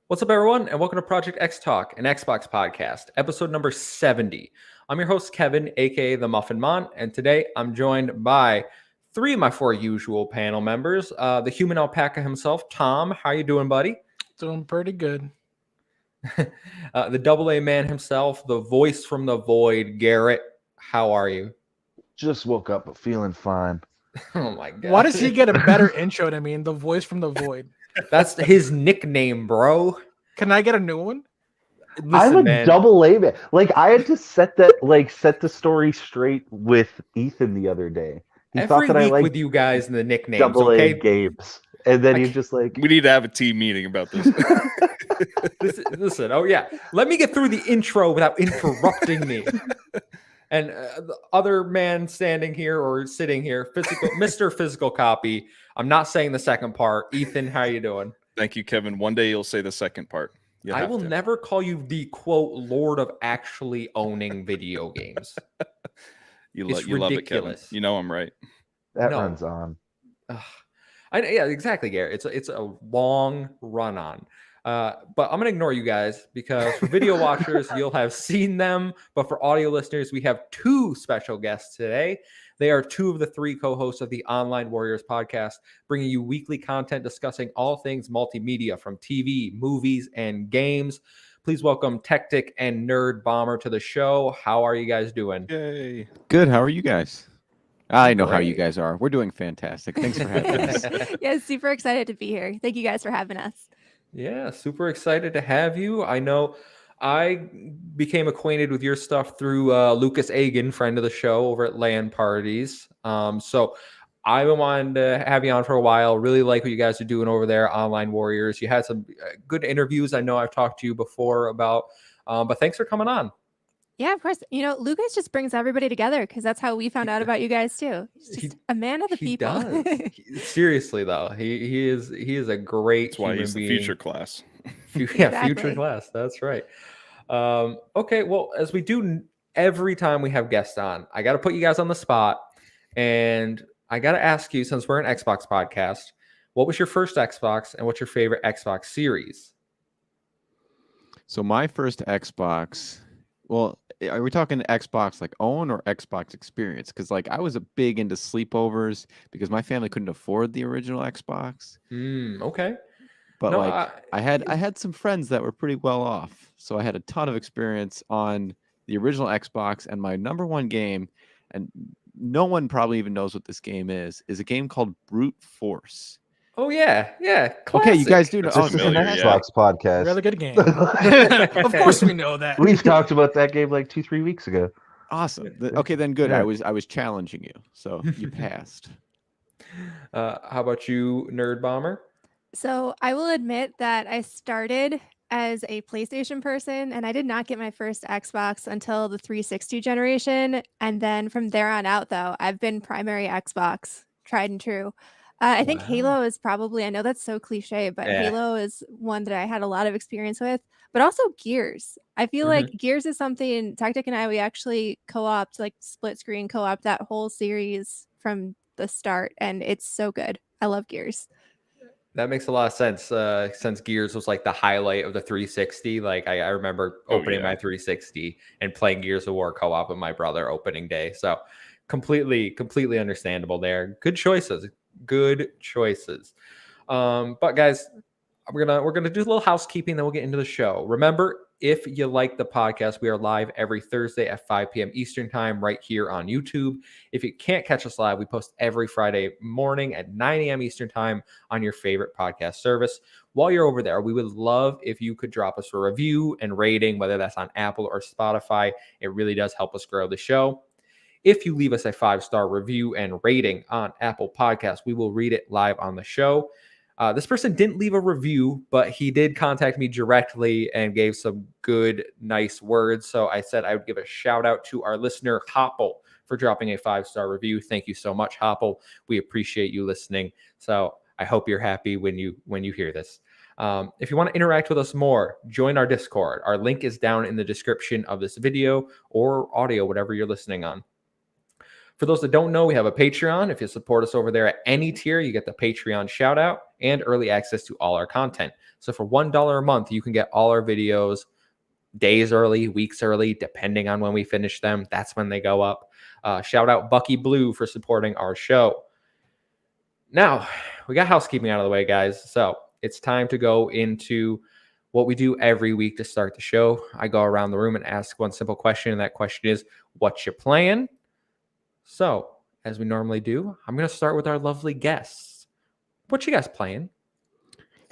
What's up, everyone, and welcome to Project XTalk, an Xbox podcast, episode number 70. I'm your host, Kevin, aka the Muffin Mon, and today I'm joined by three of my four usual panel members. The human alpaca himself, Tom. How you doing, buddy? Doing pretty good. The double A man himself, the voice from the void, Garrett. How are you? Just woke up, but feeling fine. Oh my god! Why does he get a better intro than me? The voice from the void. That's his nickname, bro. Can I get a new one? Listen, I'm a man. double A man. Like I had to set the story straight with Ethan the other day. He thought Every that I week liked with you guys in the nicknames, double okay? A games, and then he's just like, We need to have a team meeting about this. Listen, oh yeah. Let me get through the intro without interrupting me. And the other man standing here or sitting here, Mr. Physical Copy. I'm not saying the second part. Ethan, how you doing? Thank you, Kevin. One day you'll say the second part. I will never call you the quote Lord of actually owning video games. You It's love it, Kevin. ridiculous. You know I'm right. that No. runs on. Yeah, exactly, Garrett. It's a long run on. But I'm gonna ignore you guys because for video watchers, you'll have seen them. But for audio listeners, we have two special guests today. They are two of the three co-hosts of the Online Warriors podcast, bringing you weekly content discussing all things multimedia from TV, movies, and games. Please welcome Tactic and Nerd Bomber to the show. How are you guys doing? Yay. Good. How are you guys? I know how you Great. guys are. We're doing fantastic. Thanks for having us. Yeah, super excited to be here. Thank you guys for having us. Yeah, super excited to have you. I know I became acquainted with your stuff through Lucas Agan, friend of the show over at LAN parties. So I've been wanting to have you on for a while. Really like what you guys are doing over there, Online Warriors. You had some good interviews. I know I've talked to you before about, but thanks for coming on. Yeah, of course. You know, Lucas just brings everybody together because that's how we found out about you guys too. He's just a man of the He people. does. Seriously though, he is a great That's why human he's the being. future class. Yeah, Exactly. future class. That's right. Okay, well, as we do every time we have guests on, I got to put you guys on the spot, and I got to ask you, since we're an Xbox podcast, what was your first Xbox, and what's your favorite Xbox series? So my first Xbox, well, are we talking Xbox like own or Xbox experience? Because like I was a big into sleepovers because my family couldn't afford the original Xbox. Okay. But No, like I had some friends that were pretty well off, so I had a ton of experience on the original Xbox. And my number one game, and no one probably even knows what this game is a game called Brute Force. Oh yeah, yeah. Okay, you guys do know. It's Oh, This is an familiar, fantastic. yeah. Xbox podcast. Really good game. Of course we know that. We've talked about that game like 2-3 weeks ago. Awesome. Okay, then good. Yeah. I was challenging you, so you passed. How about you, Nerd Bomber? So I will admit that I started as a PlayStation person and I did not get my first Xbox until the 360 generation. And then from there on out, though, I've been primary Xbox, tried and true. I think Wow. Halo is probably, I know that's so cliche, but Yeah. Halo is one that I had a lot of experience with, but also Gears. I feel like Gears is something Tactic and I, we actually co-opt, like split screen co-opt that whole series from the start. And it's so good. I love Gears. That makes a lot of sense. Since Gears was like the highlight of the 360. Like I remember Oh, opening yeah. my 360 and playing Gears of War co-op with my brother opening day. So completely understandable there. Good choices. But guys, we're gonna do a little housekeeping, then we'll get into the show. Remember, if you like the podcast, we are live every Thursday at 5 p.m. Eastern time right here on YouTube. If you can't catch us live, we post every Friday morning at 9 a.m. Eastern time on your favorite podcast service. While you're over there, we would love if you could drop us a review and rating, whether that's on Apple or Spotify. It really does help us grow the show. If you leave us a 5-star review and rating on Apple Podcasts, we will read it live on the show. This person didn't leave a review, but he did contact me directly and gave some good, nice words. So I said I would give a shout out to our listener, Hopple, for dropping a 5-star review. Thank you so much, Hopple. We appreciate you listening. So I hope you're happy when you hear this. If you want to interact with us more, join our Discord. Our link is down in the description of this video or audio, whatever you're listening on. For those that don't know, we have a Patreon. If you support us over there at any tier, you get the Patreon shout out and early access to all our content. So for $1 a month, you can get all our videos days early, weeks early, depending on when we finish them. That's when they go up. Shout out Bucky Blue for supporting our show. Now, we got housekeeping out of the way, guys. So it's time to go into what we do every week to start the show. I go around the room and ask one simple question, and that question is, what you playing? So, as we normally do, I'm going to start with our lovely guests. What you guys playing?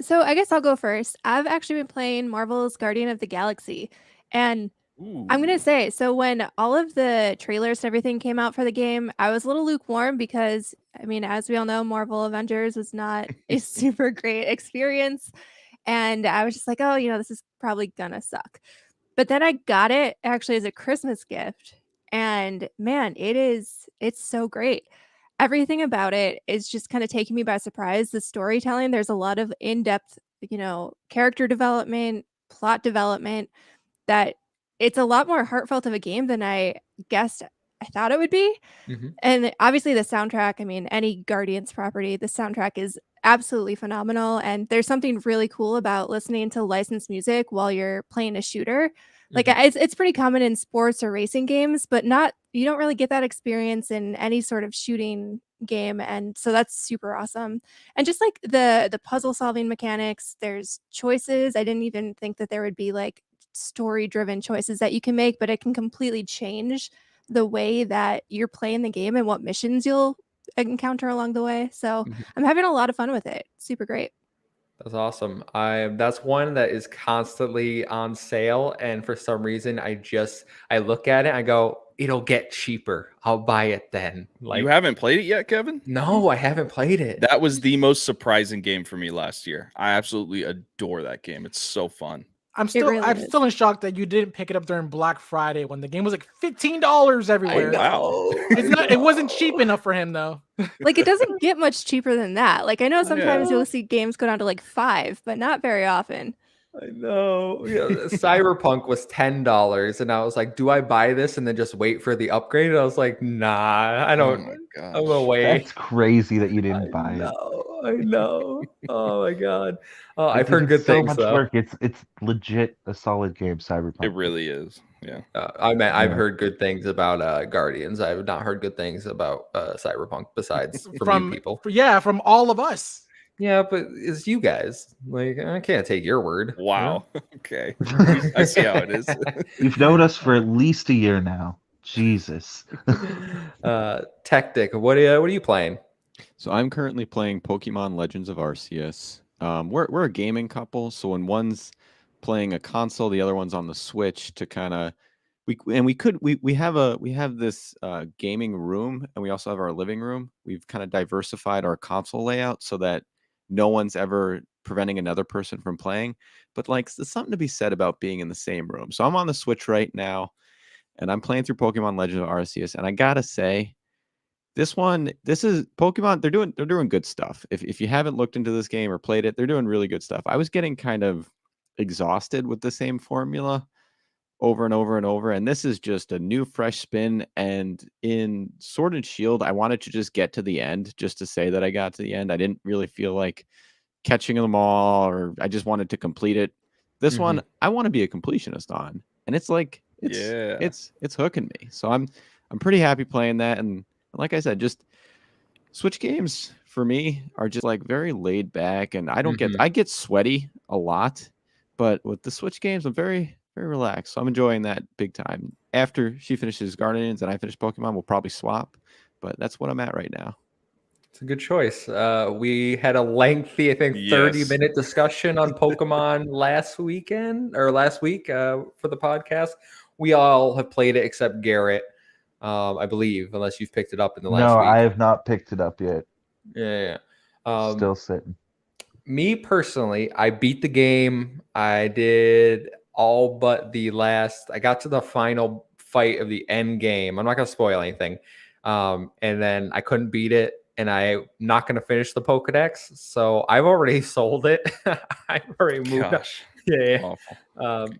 So I guess I'll go first. I've actually been playing Marvel's Guardian of the Galaxy. And I'm going to say, so when all of the trailers and everything came out for the game, I was a little lukewarm because, I mean, as we all know, Marvel Avengers was not a super great experience. And I was just like, oh, this is probably going to suck. But then I got it actually as a Christmas gift. And man, it's so great. Everything about it is just kind of taking me by surprise. The storytelling, there's a lot of in-depth, character development, plot development, that it's a lot more heartfelt of a game than I guessed I thought it would be. Mhm. And obviously the soundtrack, I mean, any Guardians property, the soundtrack is absolutely phenomenal. And there's something really cool about listening to licensed music while you're playing a shooter. Like it's pretty common in sports or racing games, but you don't really get that experience in any sort of shooting game. And so that's super awesome. And just like the puzzle solving mechanics, there's choices. I didn't even think that there would be like story driven choices that you can make, but it can completely change the way that you're playing the game and what missions you'll encounter along the way. So I'm having a lot of fun with it. Super great. That's awesome. That's one that is constantly on sale, and for some reason, I look at it, I go, it'll get cheaper. I'll buy it then. Like, You haven't played it yet, Kevin? no, I haven't played it. That was the most surprising game for me last year. I absolutely adore that game. It's so fun. I'm still in shock that you didn't pick it up during Black Friday when the game was like $15 everywhere. Wow. It wasn't cheap enough for him though. Like it doesn't get much cheaper than that. Like I know sometimes you'll see games go down to like $5, but not very often. I know. Cyberpunk was $10, and I was like, do I buy this and then just wait for the upgrade? And I was like, nah, I don't. Oh my gosh. I'm gonna wait. That's crazy that you didn't buy it. I know. Oh my god. Oh, I've Because heard good it's so things much though. work. It's legit a solid game, Cyberpunk. It really is. Yeah. I've heard good things about Guardians. I have not heard good things about Cyberpunk besides from you people. From all of us. Yeah, but it's you guys. Like, I can't take your word. Wow. Okay. I see how it is. You've known us for at least a year now. Jesus. Tactic, what are you playing? So I'm currently playing Pokemon Legends of Arceus. We're a gaming couple, so when one's playing a console, the other one's on the Switch to kind of we have this gaming room, and we also have our living room. We've kind of diversified our console layout so that no one's ever preventing another person from playing. But like, there's something to be said about being in the same room. So I'm on the Switch right now, and I'm playing through Pokemon Legends of Arceus, and I gotta say, this is Pokemon. They're doing good stuff. If you haven't looked into this game or played it, they're doing really good stuff. I was getting kind of exhausted with the same formula over and over and over, and this is just a new fresh spin. And in Sword and Shield, I wanted to just get to the end, just to say that I got to the end. I didn't really feel like catching them all, or I just wanted to complete it. This one, I want to be a completionist on, and it's like it's hooking me. So I'm pretty happy playing that. And like I said, just Switch games for me are just like very laid back, and I get sweaty a lot, but with the Switch games, I'm very, very relaxed. So I'm enjoying that big time. After she finishes Guardians and I finish Pokemon, we'll probably swap, but that's what I'm at right now. It's a good choice. We had a lengthy, I think, 30-minute discussion on Pokemon last week for the podcast. We all have played it except Garrett, I believe, unless you've picked it up in the last week. No, I have not picked it up yet. Yeah. Still sitting. Me personally, I beat the game. I did all but I got to the final fight of the end game. I'm not going to spoil anything. And then I couldn't beat it, and I'm not going to finish the Pokedex. So I've already sold it. I've already moved on. Gosh. Yeah. Awful.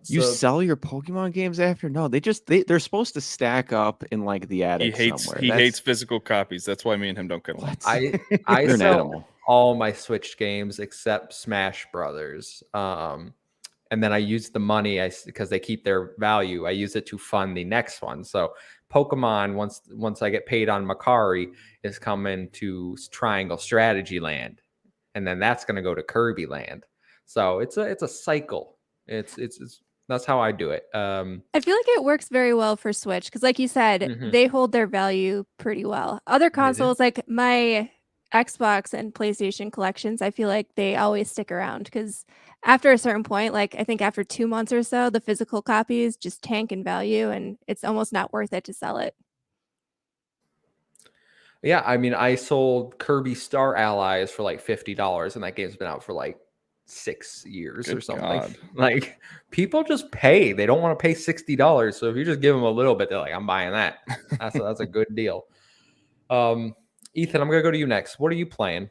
You So sell your Pokemon games after? No, they're supposed to stack up in like the He attic hates somewhere. he hates physical copies. That's why me and him don't get along. What? I You're an sell animal. all my Switch games except Smash Brothers. And then I use the money because they keep their value. I use it to fund the next one. So Pokemon, once I get paid on Macari, is coming to Triangle Strategy Land, and then that's going to go to Kirby Land. So it's a cycle. It's that's how I do it. I feel like it works very well for Switch because, like you said, Mhm. they hold their value pretty well. Other do. consoles, like my Xbox and PlayStation collections, I feel like they always stick around because after a certain point, like I think after 2 months or so, the physical copies just tank in value and it's almost not worth it to sell it. Yeah, I mean, I sold Kirby Star Allies for like $50, and that game's been out for like 6 years or Good something. God. Like, people just pay; they don't want to pay $60. So if you just give them a little bit, they're like, "I'm buying that." That's a good deal. Ethan, I'm gonna go to you next. What are you playing?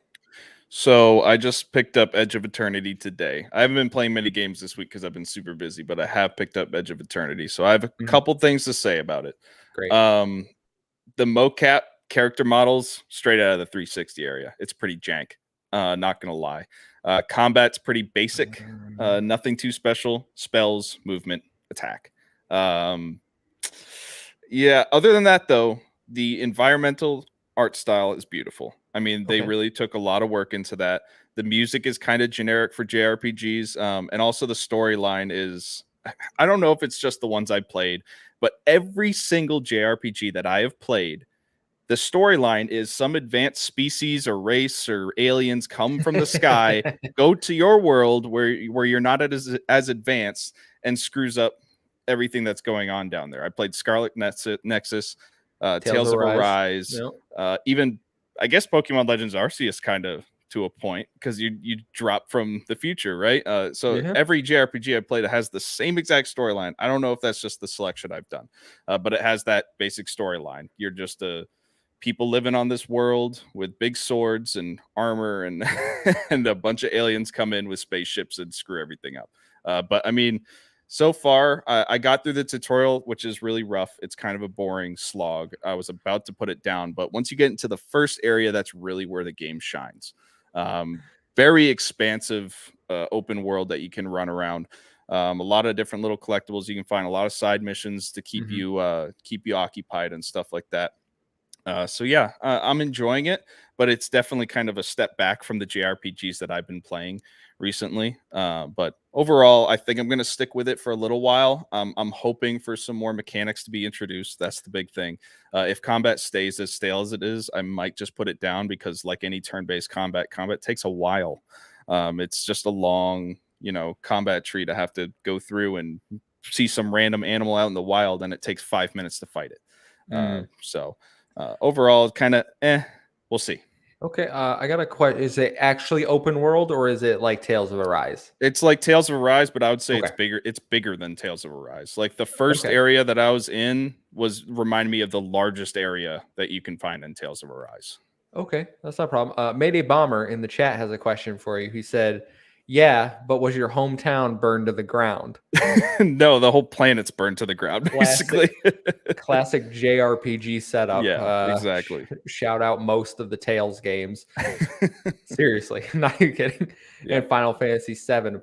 So I just picked up Edge of Eternity today. I haven't been playing many games this week because I've been super busy, but I have picked up Edge of Eternity. So I have a Mhm. couple things to say about it. Great. The mocap character models straight out of the 360 area. It's pretty jank. Not gonna lie. Combat's pretty basic. Nothing too special. Spells, movement, attack. Yeah. Other than that, though, the environmental art style is beautiful. I mean, they Okay. really took a lot of work into that. The music is kind of generic for JRPGs, and also the storyline is. I don't know if it's just the ones I played, but every single JRPG that I have played, the storyline is some advanced species or race or aliens come from the sky, go to your world where you're not as advanced, and screws up everything that's going on down there. I played Scarlet Nexus, Tales of Arise, Yep. even I guess Pokemon Legends Arceus kind of to a point because you drop from the future, right? So Yeah. every JRPG I played has the same exact storyline. I don't know if that's just the selection I've done, but it has that basic storyline. You're just people living on this world with big swords and armor, and and a bunch of aliens come in with spaceships and screw everything up. But I mean, so far, I got through the tutorial, which is really rough. It's kind of a boring slog. I was about to put it down, but once you get into the first area, that's really where the game shines. Very expansive open world that you can run around. A lot of different little collectibles. You can find a lot of side missions to keep you occupied and stuff like that. So yeah, I'm enjoying it, but it's definitely kind of a step back from the JRPGs that I've been playing recently. But overall, I think I'm going to stick with it for a little while. I'm hoping for some more mechanics to be introduced. That's the big thing. If combat stays as stale as it is, I might just put it down because, like any turn-based combat takes a while. It's just a long, combat tree to have to go through and see some random animal out in the wild, and it takes 5 minutes to fight it. So. Overall, kind of we'll see. Okay, I got a question. Is it actually open world or is it like Tales of Arise? It's like Tales of Arise, but I would say Okay. it's bigger. It's bigger than Tales of Arise. Like the first Okay. area that I was in reminded me of the largest area that you can find in Tales of Arise. Okay, that's not a problem. Mayday Bomber in the chat has a question for you. He said, "Yeah, but was your hometown burned to the ground?" No, the whole planet's burned to the ground, basically. Classic JRPG setup. Yeah, exactly. Shout out most of the Tales games. Seriously, not even kidding. Yeah. And Final Fantasy VII.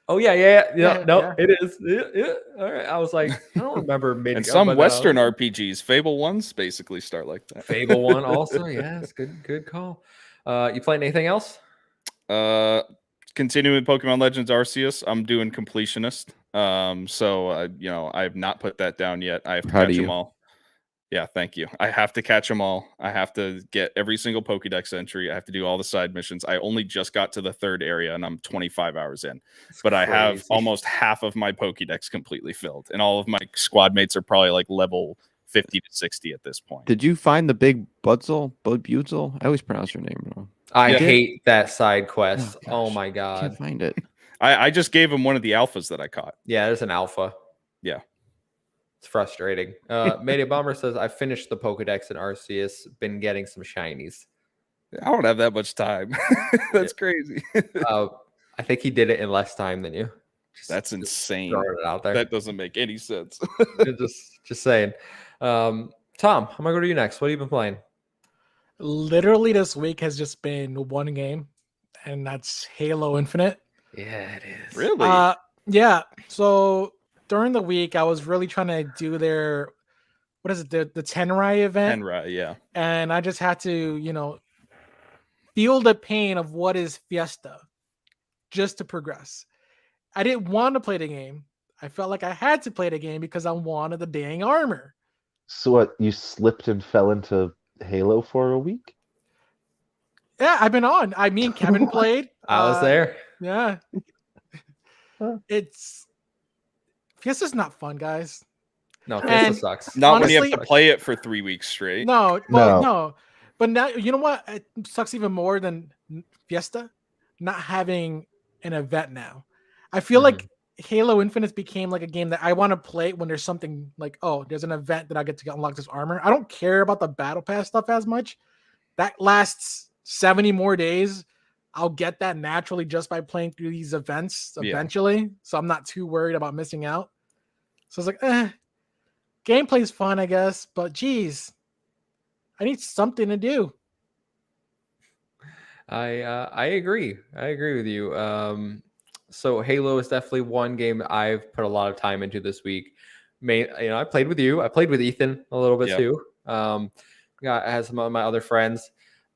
Oh yeah. No, Yeah. it is. Yeah. All right. I was like, I don't remember mid. And some Western RPGs, Fable 1s, basically start like that. Fable 1 also. Yes, good call. You playing anything else? Continuing with Pokemon Legends Arceus, I'm doing completionist. So I have not put that down yet. I have to catch them all. Yeah, thank you. I have to catch them all. I have to get every single Pokédex entry. I have to do all the side missions. I only just got to the third area, and I'm 25 hours in. But I have almost half of my Pokédex completely filled, and all of my squad mates are probably like level 50 to 60 at this point. Did you find the big Budzel? I always pronounce your name wrong. I hate that side quest. Oh my I god. can't find it. I just gave him one of the alphas that I caught. Yeah, there's an alpha. Yeah. It's frustrating. Mayday Bomber says, I finished the Pokedex in Arceus, been getting some shinies. I don't have that much time. That's crazy. I think he did it in less time than you. That's insane. Throwing it out there. That doesn't make any sense. just saying. Tom, I'm gonna go to you next. What have you been playing? Literally this week has just been one game, and that's Halo Infinite. Yeah, it is. Really? Yeah. So during the week, I was really trying to do their, what is it, the Tenrai event, Henry, yeah. and I just had to, feel the pain of what is Fiesta, just to progress. I didn't want to play the game. I felt like I had to play the game because I wanted the dang armor. So what? You slipped and fell into Halo for a week? Yeah, I've been on. Me and Kevin played. I was there. Yeah. Fiesta's not fun, guys. No, And Fiesta sucks. Not when you have honestly- to play it for 3 weeks straight. No, well, No. no. But now, you know what? It sucks even more than Fiesta? Not having an event now. I feel like Halo Infinite became like a game that I want to play when there's something like, oh, there's an event that I get to unlock this armor. I don't care about the battle pass stuff as much. That lasts 70 more days. I'll get that naturally just by playing through these events eventually. So I'm not too worried about missing out. So it's like, gameplay's fun, I guess, but geez, I need something to do. I agree. I agree with you. So Halo is definitely one game I've put a lot of time into this week. I played with you. I played with Ethan a little bit too. I had some of my other friends.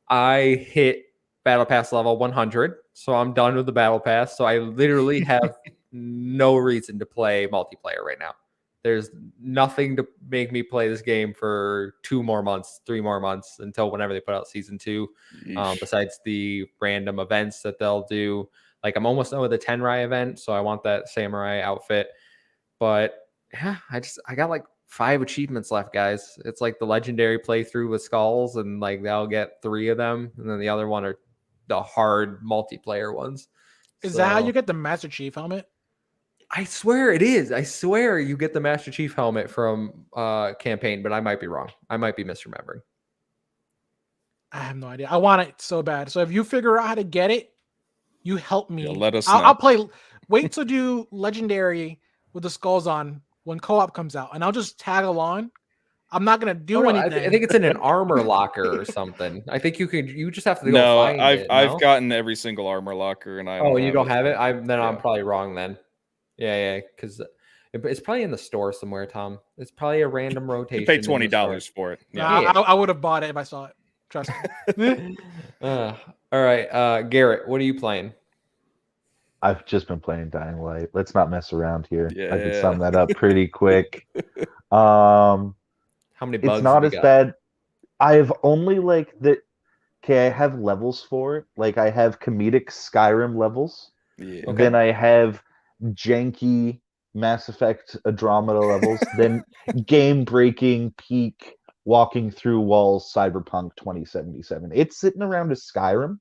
I hit Battle Pass level 100, so I'm done with the Battle Pass. So I literally have no reason to play multiplayer right now. There's nothing to make me play this game for 2 more months, 3 more months until whenever they put out season 2. Besides the random events that they'll do. Like I'm almost done with the Tenrai event, so I want that samurai outfit. But yeah, I got like 5 achievements left, guys. It's like the legendary playthrough with skulls, and like they'll get 3 of them, and then the other one are the hard multiplayer ones. Is that how you get the Master Chief helmet? I swear it is. I swear you get the Master Chief helmet from campaign, but I might be wrong. I might be misremembering. I have no idea. I want it so bad. So if you figure out how to get it, you help me. Yeah, let us I'll know. play. Wait to do legendary with the skulls on when co-op comes out, and I'll just tag along. I'm not gonna do anything. I think it's in an armor locker or something. I think you just have to go No, find it. I've gotten every single armor locker, and I you don't have it. I'm Yeah. probably wrong then. Yeah, because it's probably in the store somewhere, Tom. It's probably a random rotation. You pay in the store. $20 for it. No, Yeah. I would have bought it if I saw it. Trust me. All right, Garrett, what are you playing? I've just been playing Dying Light. Let's not mess around here. I can Yeah. sum that up pretty quick. How many bugs? It's not have you as got? bad. I've only like that. Okay, I have levels for it. Like I have comedic Skyrim levels. Yeah. Okay. Then I have janky Mass Effect Andromeda levels. Then game-breaking peak walking through walls Cyberpunk 2077. It's sitting around a Skyrim.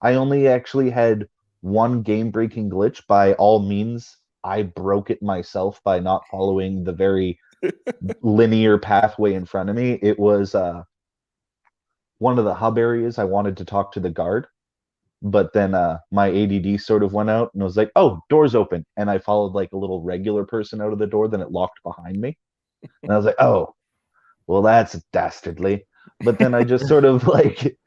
I only actually had one game-breaking glitch. By all means, I broke it myself by not following the very linear pathway in front of me. It was one of the hub areas. I wanted to talk to the guard, but then my ADD sort of went out and was like, oh, door's open. And I followed like a little regular person out of the door, then it locked behind me. And I was like, oh, well, that's dastardly. But then I just sort of like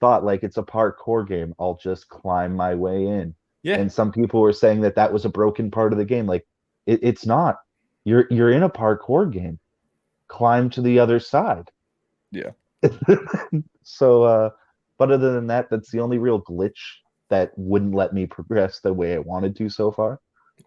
thought like it's a parkour game. I'll just climb my way in. Yeah. And some people were saying that that was a broken part of the game. Like it's not. You're in a parkour game. Climb to the other side. Yeah. So, but other than that, that's the only real glitch that wouldn't let me progress the way I wanted to so far.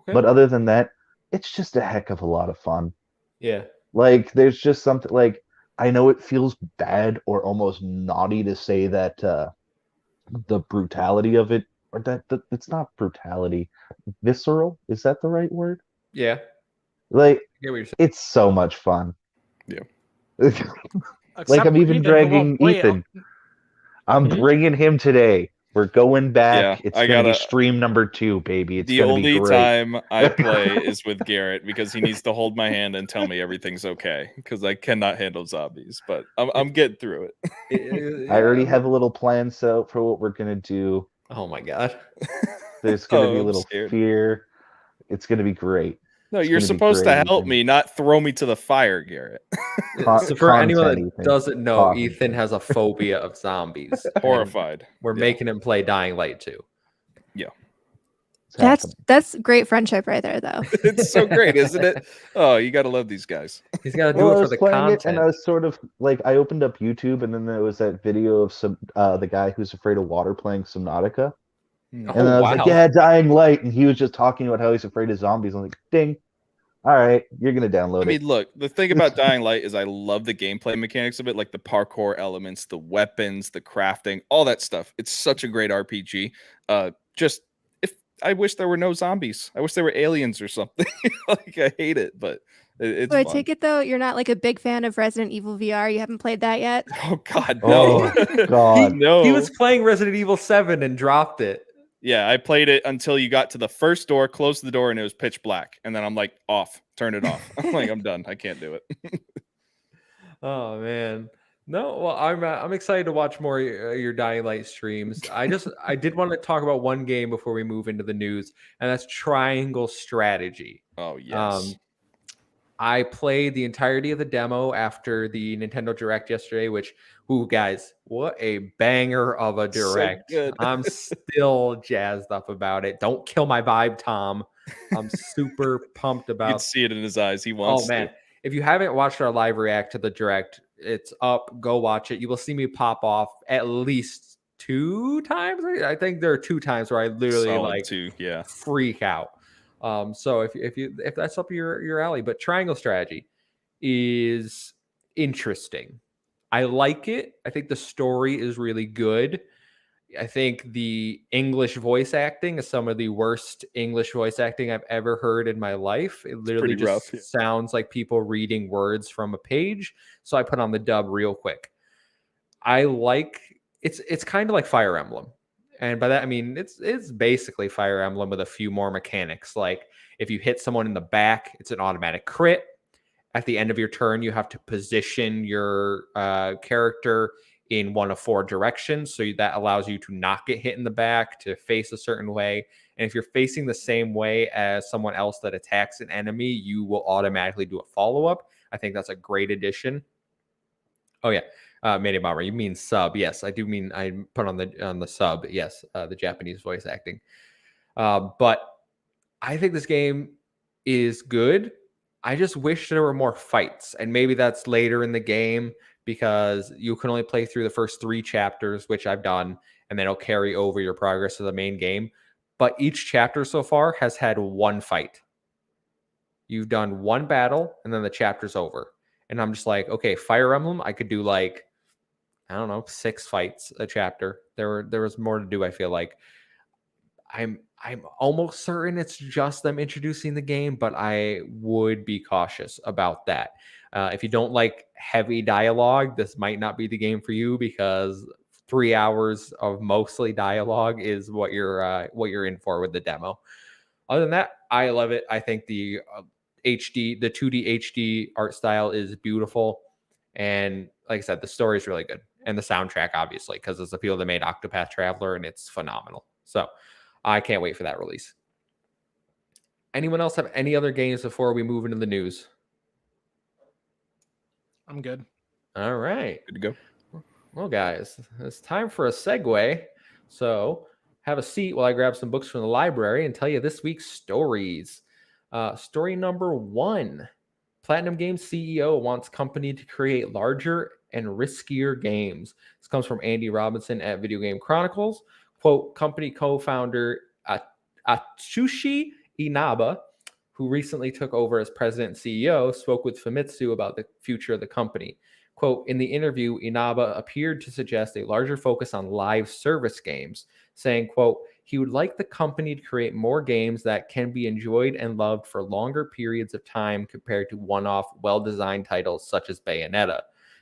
Okay. But other than that, it's just a heck of a lot of fun. Yeah. Like, there's just something like, I know it feels bad or almost naughty to say that the brutality of it, or that it's not brutality, visceral, is that the right word? Yeah. Like, I get what you're saying. it's so much fun. Yeah. Like, I'm even Ethan, who dragging won't play it. Ethan. I'm Mhm. bringing him today. We're going back. Yeah, It's I gonna be gotta- stream number 2, baby. It's The gonna be only great. time I play is with Garrett because he needs to hold my hand and tell me everything's okay because I cannot handle zombies. But I'm getting through it. I already have a little plan set out for what we're gonna do. Oh my god. There's gonna be a I'm little scared. fear. It's going to be great. No, It's you're gonna be supposed to great, help Ethan. me, not throw me to the fire, Garrett. So for anyone that Content, Ethan. doesn't know, Talking Ethan to. has a phobia of zombies. and Horrified. We're Yeah. making him play Dying Light 2. It's happening. That's great friendship right there, though. It's so great, isn't it? Oh, you got to love these guys. He's got to do Well, it I for was the playing content. it, and I was sort of like, I opened up YouTube, and then there was that video of some the guy who's afraid of water playing Subnautica, and then I was like, yeah, Dying Light, and he was just talking about how he's afraid of zombies. I'm like, ding. All right, you're gonna download I mean, it. look, the thing about Dying Light is I love the gameplay mechanics of it, like the parkour elements, the weapons, the crafting, all that stuff. It's such a great RPG. Just if I wish there were no zombies. I wish there were aliens or something. Like I hate it, but it's So I fun. take it though, you're not like a big fan of Resident Evil VR. You haven't played that yet. Oh God, no. Oh God, No. He was playing Resident Evil 7 and dropped it. Yeah, I played it until you got to the first door, closed the door, and it was pitch black. And then I'm like, off, turn it off. I'm like, I'm done. I can't do it. Oh man. No, well, I'm excited to watch more of your Dying Light streams. I did want to talk about one game before we move into the news, and that's Triangle Strategy. Oh yes. I played the entirety of the demo after the Nintendo Direct yesterday, which, ooh, guys, what a banger of a So Direct. good. I'm still jazzed up about it. Don't kill my vibe, Tom. I'm super pumped You can about. see it in his eyes. He wants Oh man, to. if you haven't watched our live react to the Direct, it's up. Go watch it. You will see me pop off at least 2 times. I think there are 2 times where I literally Solid like too. Yeah. freak out. So if that's up your alley, but Triangle Strategy is interesting. I like it. I think the story is really good. I think the English voice acting is some of the worst English voice acting I've ever heard in my life. It literally pretty just rough, yeah. sounds like people reading words from a page. So I put on the dub real quick. I like it's kind of like Fire Emblem. And by that I mean it's basically Fire Emblem with a few more mechanics. Like if you hit someone in the back, it's an automatic crit. At the end of your turn, you have to position your character in one of 4 directions. So that allows you to not get hit in the back, to face a certain way. And if you're facing the same way as someone else that attacks an enemy, you will automatically do a follow-up. I think that's a great addition. Oh, yeah. Made Bomber, you mean sub? Yes, I do mean I put on the sub. Yes, the Japanese voice acting. But I think this game is good. I just wish there were more fights, and maybe that's later in the game because you can only play through the first 3 chapters, which I've done, and then it'll carry over your progress to the main game. But each chapter so far has had 1 fight. You've done 1 battle, and then the chapter's over. And I'm just like, okay, Fire Emblem, I could do like, I don't know, 6 fights a chapter. There was more to do, I feel like. I'm almost certain it's just them introducing the game, but I would be cautious about that. If you don't like heavy dialogue, this might not be the game for you because 3 hours of mostly dialogue is what you're in for with the demo. Other than that, I love it. I think the 2D HD art style is beautiful, and like I said, the story is really good, and the soundtrack obviously because it's the people that made Octopath Traveler, and it's phenomenal. So I can't wait for that release. Anyone else have any other games before we move into the news? I'm good. All right. Good to go. Well, guys, it's time for a segue. So have a seat while I grab some books from the library and tell you this week's stories. Story number 1. Platinum Games CEO wants company to create larger and riskier games. This comes from Andy Robinson at Video Game Chronicles. Quote, company co-founder Atsushi Inaba, who recently took over as president and CEO, spoke with Famitsu about the future of the company. Quote, in the interview, Inaba appeared to suggest a larger focus on live service games, saying, quote, he would like the company to create more games that can be enjoyed and loved for longer periods of time compared to one-off, well-designed titles such as Bayonetta,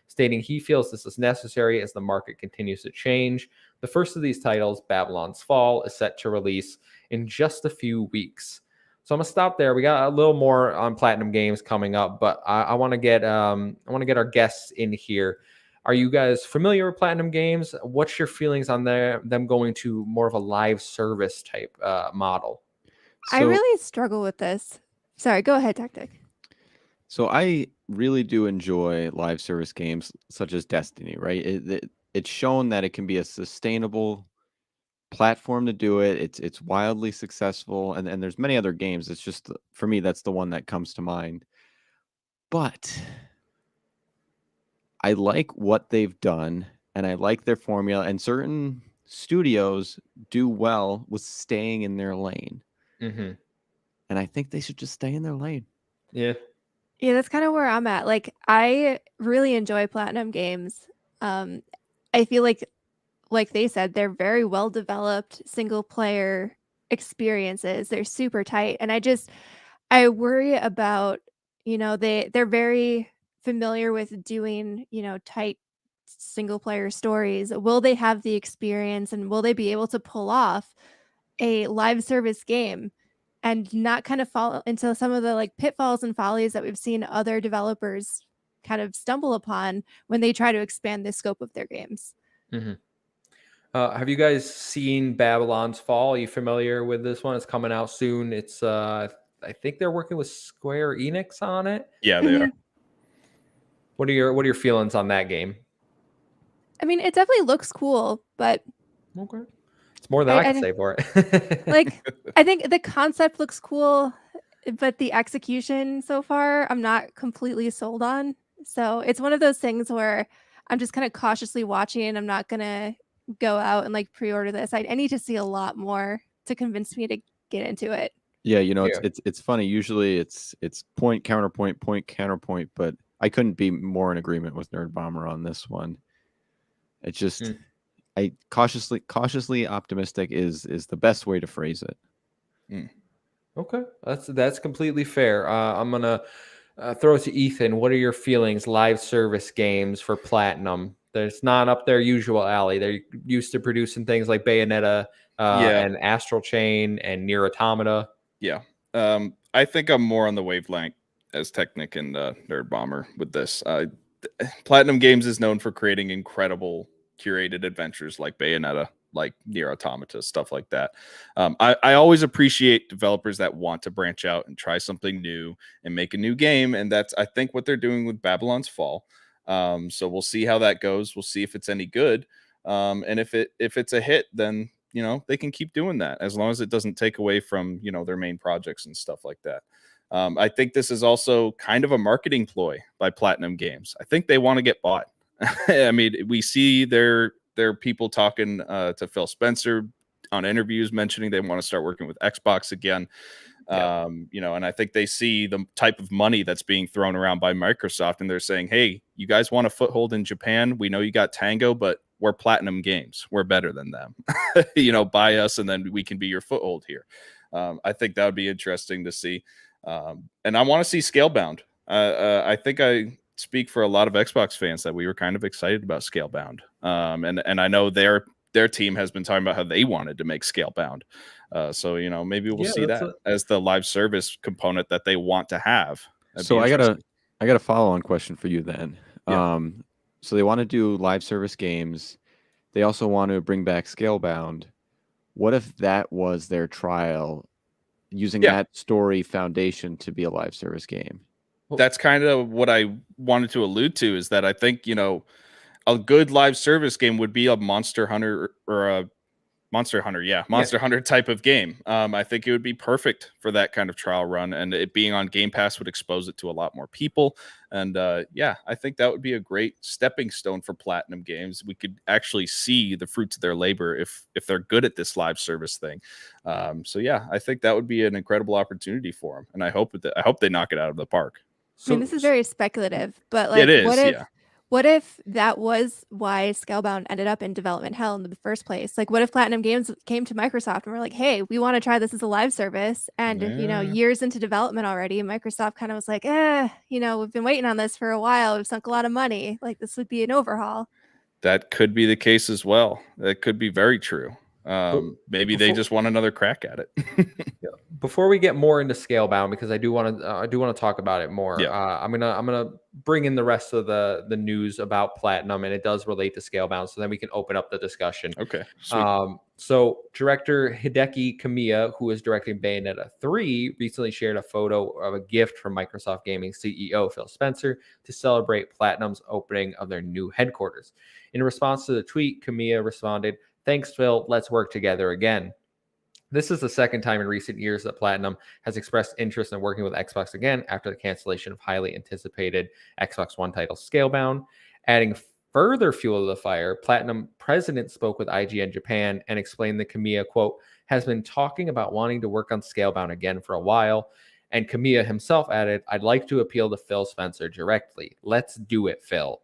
stating he feels this is necessary as the market continues to change. The first of these titles, Babylon's Fall, is set to release in just a few weeks. So I'm gonna stop there. We got a little more on Platinum Games coming up, but I want to get our guests in here. Are you guys familiar with Platinum Games? What's your feelings on them going to more of a live service type model? I really struggle with this. Sorry, go ahead, Tactic. So I really do enjoy live service games such as Destiny, right? It's shown that it can be a sustainable platform to do it. It's wildly successful, and there's many other games. It's just for me that's the one that comes to mind. But I like what they've done, and I like their formula. And certain studios do well with staying in their lane, Mm-hmm. and I think they should just stay in their lane. Yeah. Yeah, that's kind of where I'm at. Like, I really enjoy Platinum games. I feel like they said, they're very well developed single player experiences. They're super tight, and I worry about, they're very familiar with doing, tight single player stories. Will they have the experience, and will they be able to pull off a live service game and not kind of fall into some of the like pitfalls and follies that we've seen other developers kind of stumble upon when they try to expand the scope of their games? Mm-hmm. Have you guys seen Babylon's Fall? Are you familiar with this one? It's coming out soon. It's I think they're working with Square Enix on it. Yeah, they are. What are your feelings on that game? I mean, it definitely looks cool, but Okay. It's more than I can say for it. like, I think the concept looks cool, but the execution so far, I'm not completely sold on. So it's one of those things where I'm just kind of cautiously watching. I'm not gonna go out and like pre-order this. I need to see a lot more to convince me to get into it. Yeah, it's funny. Usually it's point counterpoint, point counterpoint, but I couldn't be more in agreement with Nerd Bomber on this one. It's just I cautiously optimistic is the best way to phrase it. Okay, that's completely fair. I'm gonna throw it to Ethan. What are your feelings? Live service games for Platinum. That's not up their usual alley. They're used to producing things like Bayonetta and Astral Chain and Nier Automata. Yeah. I think I'm more on the wavelength as Technic and Nerd Bomber with this. Platinum Games is known for creating incredible curated adventures like Bayonetta, like Nier Automata, stuff like that. I always appreciate developers that want to branch out and try something new and make a new game, and that's I think what they're doing with Babylon's Fall. So we'll see how that goes. We'll see if it's any good, and if it's a hit, then they can keep doing that as long as it doesn't take away from their main projects and stuff like that. I think this is also kind of a marketing ploy by Platinum Games. I think they want to get bought. I mean, we see their people talking to Phil Spencer on interviews mentioning they want to start working with Xbox again. And I think they see the type of money that's being thrown around by Microsoft, and they're saying, hey, you guys want a foothold in Japan? We know you got Tango, but we're Platinum Games. We're better than them. Buy us, and then we can be your foothold here. I think that would be interesting to see. And I want to see Scalebound. I think I speak for a lot of Xbox fans that we were kind of excited about Scalebound. And I know their team has been talking about how they wanted to make Scalebound. So maybe we'll see that as the live service component that they want to have. So I got a follow-on question for you then. Yeah. So they want to do live service games. They also want to bring back Scalebound. What if that was their trial, using that story foundation to be a live service game? That's kind of what I wanted to allude to, is that I think, a good live service game would be a Monster Hunter or a Monster Hunter type of game. I think it would be perfect for that kind of trial run, and it being on Game Pass would expose it to a lot more people. And I think that would be a great stepping stone for Platinum Games. We could actually see the fruits of their labor if they're good at this live service thing. I think that would be an incredible opportunity for them, and I hope they knock it out of the park. I mean, this is very speculative, but like, what if that was why Scalebound ended up in development hell in the first place? Like, what if Platinum Games came to Microsoft and were like, hey, we want to try this as a live service, and years into development already, Microsoft kind of was like, we've been waiting on this for a while, we've sunk a lot of money, like this would be an overhaul. That could be the case as well. That could be very true. Maybe they just want another crack at it. Before we get more into Scalebound, because I do want to talk about it more. Yeah. I'm gonna bring in the rest of the news about Platinum, and it does relate to Scalebound, so then we can open up the discussion. Okay. Sweet. So director Hideki Kamiya, who is directing Bayonetta 3, recently shared a photo of a gift from Microsoft Gaming CEO Phil Spencer to celebrate Platinum's opening of their new headquarters. In response to the tweet, Kamiya responded, "Thanks, Phil. Let's work together again." This is the second time in recent years that Platinum has expressed interest in working with Xbox again after the cancellation of highly anticipated Xbox One title Scalebound. Adding further fuel to the fire, Platinum president spoke with IGN Japan and explained that Kamiya, quote, has been talking about wanting to work on Scalebound again for a while. And Kamiya himself added, "I'd like to appeal to Phil Spencer directly. Let's do it, Phil."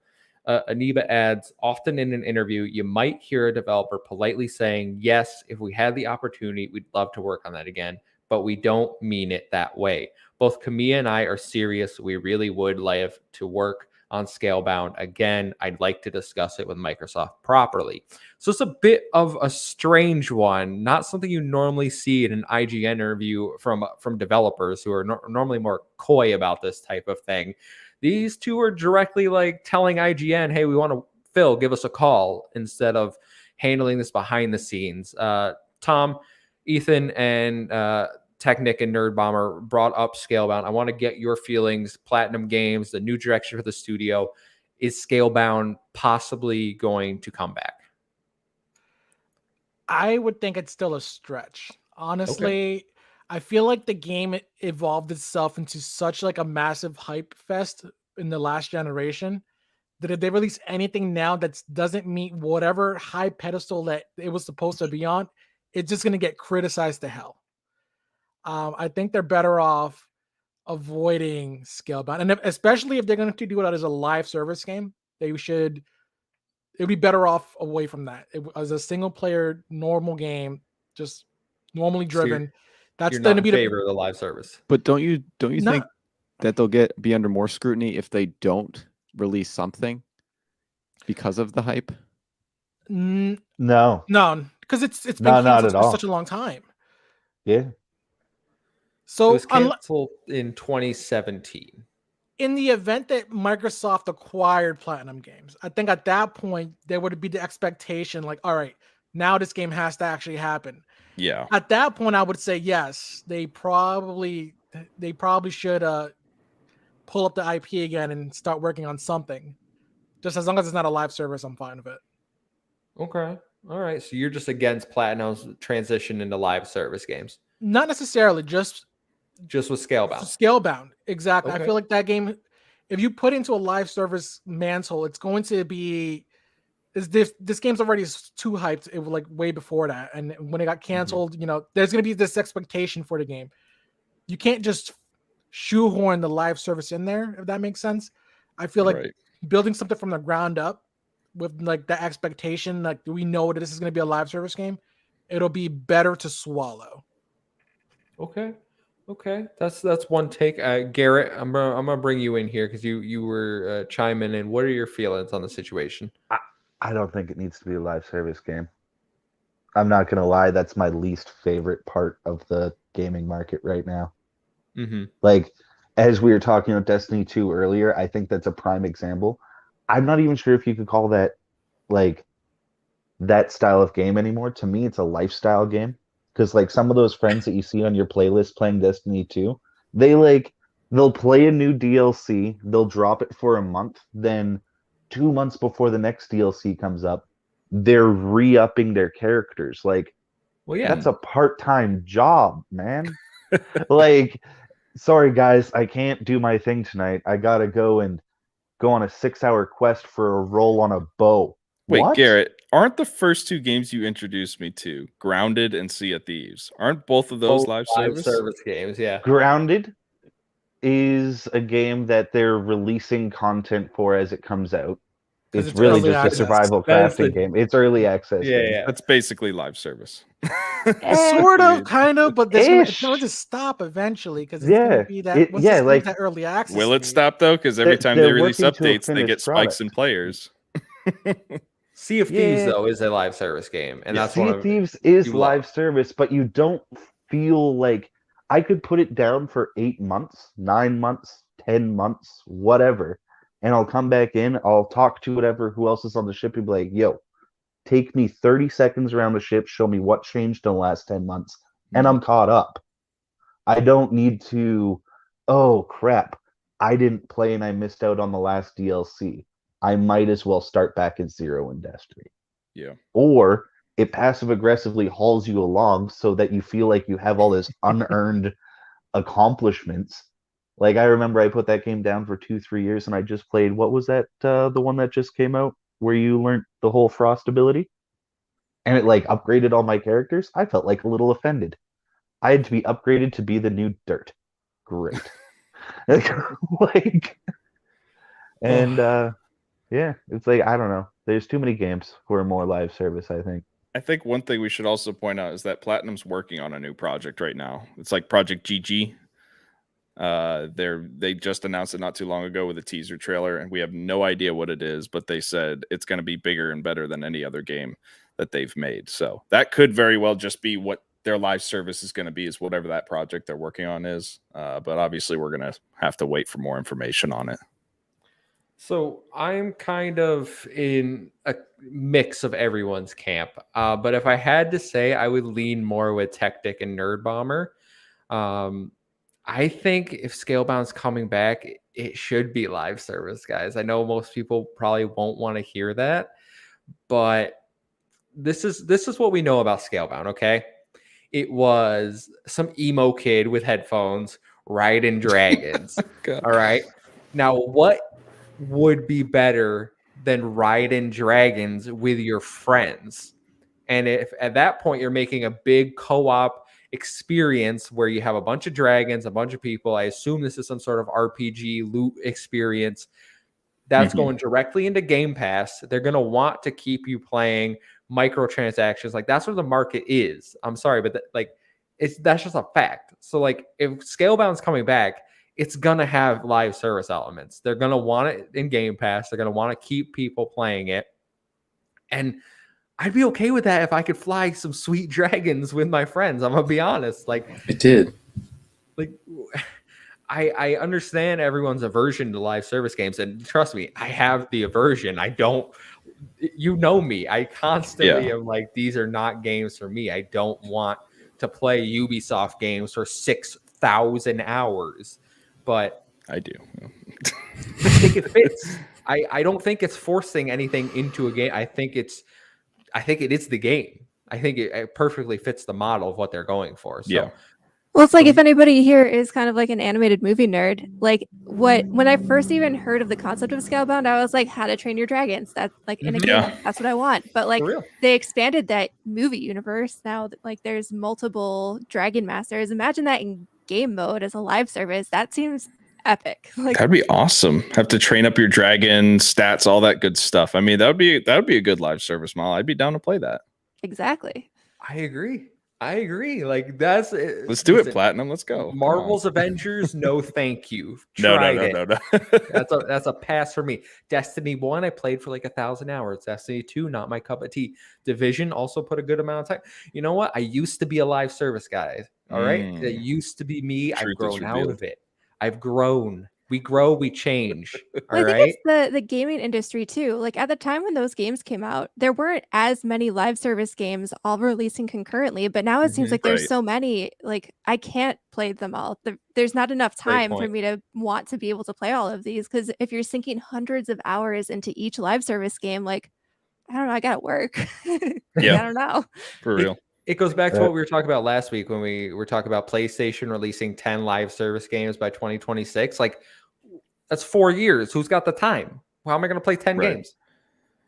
Aniba adds, often in an interview, you might hear a developer politely saying, yes, if we had the opportunity, we'd love to work on that again, but we don't mean it that way. Both Kamiya and I are serious. We really would like to work on Scalebound again. I'd like to discuss it with Microsoft properly. So it's a bit of a strange one, not something you normally see in an IGN interview from developers who are normally more coy about this type of thing. These two are directly like telling IGN, hey, we want to, Phil, give us a call, instead of handling this behind the scenes. Tom, Ethan, and Technic and Nerd Bomber brought up Scalebound. I want to get your feelings. Platinum Games, the new direction for the studio. Is Scalebound possibly going to come back? I would think it's still a stretch. Honestly, I feel like the game evolved itself into such like a massive hype fest in the last generation that if they release anything now that doesn't meet whatever high pedestal that it was supposed to be on, it's just going to get criticized to hell. I think they're better off avoiding Scalebound, and especially if they're going to do it as a live service game, it'd be better off away from that. As a single player normal game, just normally driven. That's you're going to not be in favor of the live service. But don't you think that they'll be under more scrutiny if they don't release something because of the hype? No, because it's been canceled for such a long time. Yeah. So it was canceled in 2017. In the event that Microsoft acquired Platinum Games, I think at that point there would be the expectation, like, all right, now this game has to actually happen. Yeah. At that point, I would say yes. They probably should pull up the IP again and start working on something. Just as long as it's not a live service, I'm fine with it. Okay. All right. So you're just against Platinum's transition into live service games? Not necessarily, just with Scalebound. Scalebound, exactly. Okay. I feel like that game, if you put into a live service mantle, it's going to be. This game's already too hyped. It was like way before that, and when it got canceled, there's going to be this expectation for the game. You can't just shoehorn the live service in there, if that makes sense. I feel like building something from the ground up with like the expectation, like we know that this is going to be a live service game, it'll be better to swallow. Okay, that's one take. Garrett, I'm gonna bring you in here because you were chiming in. What are your feelings on the situation? I don't think it needs to be a live service game. I'm not gonna lie, that's my least favorite part of the gaming market right now. Mm-hmm. Like, as we were talking about Destiny 2 earlier, I think that's a prime example. I'm not even sure if you could call that like that style of game anymore. To me, it's a lifestyle game. Because like some of those friends that you see on your playlist playing Destiny 2, they'll play a new DLC, they'll drop it for a month, then 2 months before the next DLC comes up, they're re-upping their characters. Like, well, yeah, that's a part-time job, man. Like, sorry guys, I can't do my thing tonight. I gotta go on a 6-hour quest for a roll on a bow. Wait, what? Garrett, aren't the first two games you introduced me to, Grounded and Sea of Thieves, aren't both of those live service games? Yeah. Grounded is a game that they're releasing content for as it comes out. It's really just a survival crafting game. It's early access. Yeah. That's basically live service. Sort of, kind of, but it's going to stop eventually because it's going to be that. That early access. Will it stop though? Because every time they release updates, they get spikes in players. Sea of Thieves, Yeah. though, is a live service game, and Yeah. that's Sea one of of Thieves is you love. live service, but you don't feel like I could put it down for 8 months, 9 months, 10 months, whatever, and I'll come back in. I'll talk to who else is on the ship, and be like, "Yo, take me 30 seconds around the ship, show me what changed in the last 10 months, and I'm caught up." I don't need to. Oh crap! I didn't play and I missed out on the last DLC. I might as well start back at 0 in Destiny. Yeah. Or it passive aggressively hauls you along so that you feel like you have all this unearned accomplishments. Like I remember I put that game down for 2-3 years and I just played, what was that, the one that just came out where you learned the whole frost ability and it like upgraded all my characters. I felt like a little offended. I had to be upgraded to be the new dirt. Great. Like, and yeah, it's like, I don't know, there's too many games for more live service, I think. I think one thing we should also point out is that Platinum's working on a new project right now. It's like Project GG. They just announced it not too long ago with a teaser trailer, and we have no idea what it is, but they said it's going to be bigger and better than any other game that they've made. So that could very well just be what their live service is going to be, is whatever that project they're working on is. But obviously we're going to have to wait for more information on it. So I'm kind of in a mix of everyone's camp. But if I had to say, I would lean more with Tactic and Nerd Bomber. I think if Scalebound's coming back, it should be live service, guys. I know most people probably won't want to hear that, but this is what we know about Scalebound, okay? It was some emo kid with headphones riding dragons. All right. Now, what would be better than riding dragons with your friends? And if at that point you're making a big co-op experience where you have a bunch of dragons, a bunch of people, I assume this is some sort of RPG loot experience that's going directly into Game Pass. They're going to want to keep you playing microtransactions. Like that's where the market is. I'm sorry, but that's just a fact. So like if Scalebound's coming back, it's going to have live service elements. They're going to want it in Game Pass. They're going to want to keep people playing it. And I'd be okay with that if I could fly some sweet dragons with my friends. I'm going to be honest. Like it did. Like I understand everyone's aversion to live service games. And trust me, I have the aversion. I don't, you know me. I constantly am like, these are not games for me. I don't want to play Ubisoft games for 6,000 hours. But I do. I think it fits. I don't think it's forcing anything into a game. I think it is the game. I think it perfectly fits the model of what they're going for. So, yeah. Well, it's like if anybody here is kind of like an animated movie nerd, like when I first even heard of the concept of Scalebound, I was like, How to Train Your Dragons. That's like in a game. That's what I want. But like they expanded that movie universe. Now like there's multiple Dragon Masters. Imagine that in game mode as a live service. That seems epic. Like that'd be awesome. Have to train up your dragon stats, all that good stuff. I mean, that would be a good live service model. I'd be down to play that. Exactly. I agree. Like that's it. Let's do it, Platinum. Let's go. Marvel's Avengers, no thank you. No. That's a pass for me. Destiny 1, I played for like 1,000 hours. Destiny 2, not my cup of tea. Division also put a good amount of time. You know what? I used to be a live service guy. All right. It used to be me. I've grown out of it. I've grown. We grow, we change. All right. I think it's the gaming industry too. Like at the time when those games came out, there weren't as many live service games all releasing concurrently. But now it seems like there's so many. Like I can't play them all. There's not enough time for me to want to be able to play all of these. Because if you're sinking hundreds of hours into each live service game, like I don't know, I gotta work. Yeah, I don't know. For real. It goes back to what we were talking about last week when we were talking about PlayStation releasing 10 live service games by 2026. Like, that's 4 years. Who's got the time? How am I going to play 10 games?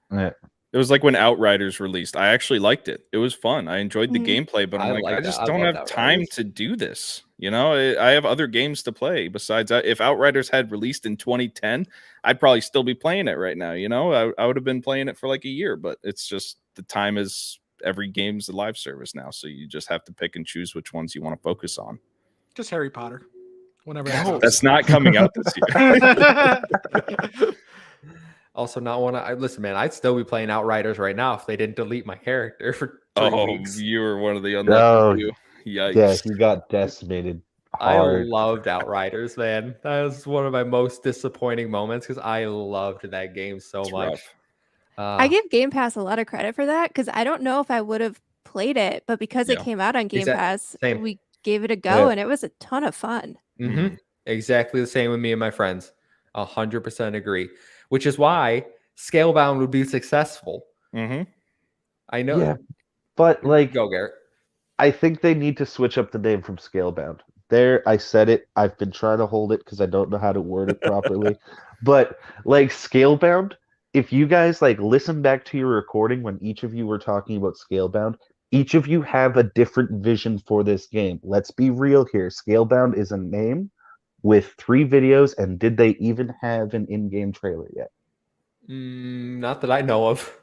Yeah. It was like when Outriders released. I actually liked it. It was fun. I enjoyed the gameplay, but I just don't have time to do this. You know, I have other games to play besides that. If Outriders had released in 2010, I'd probably still be playing it right now. You know, I would have been playing it for like a year, but it's just the time is every game's a live service now. So you just have to pick and choose which ones you want to focus on. Just Harry Potter. Whenever that's not coming out this year. Also, not want to. Listen, man, I'd still be playing Outriders right now if they didn't delete my character for 3 weeks. You were one of the Oh, unlucky few. Yikes. Yeah, he got decimated I hard. loved Outriders, man. That was one of my most disappointing moments because I loved that game so It's much. rough. I give Game Pass a lot of credit for that because I don't know if I would have played it, but because it Yeah. came out on Game Pass, Same. we gave it a go Yeah. and it was a ton of fun. Mm-hmm. Exactly the same with me and my friends. 100% agree. Which is why Scalebound would be successful. Mm-hmm. I know. Yeah, but like, Go, Garrett. I think they need to switch up the name from Scalebound. There, I said it. I've been trying to hold it because I don't know how to word it properly. But like Scalebound, if you guys like listen back to your recording when each of you were talking about Scalebound, each of you have a different vision for this game. Let's be real here. Scalebound is a name with 3 videos, and did they even have an in-game trailer yet? Not that I know of.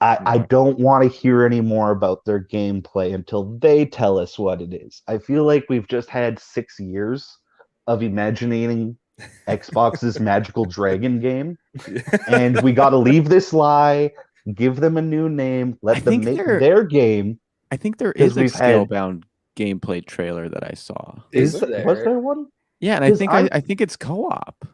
I don't want to hear any more about their gameplay until they tell us what it is. I feel like we've just had 6 years of imagining Xbox's Magical Dragon game, and we got to leave this lie, give them a new name, let them make their game. I think there is a we've had- Scalebound gameplay trailer that I saw. Is Was there? there one? Yeah, and I 'Cause think I think it's co-op.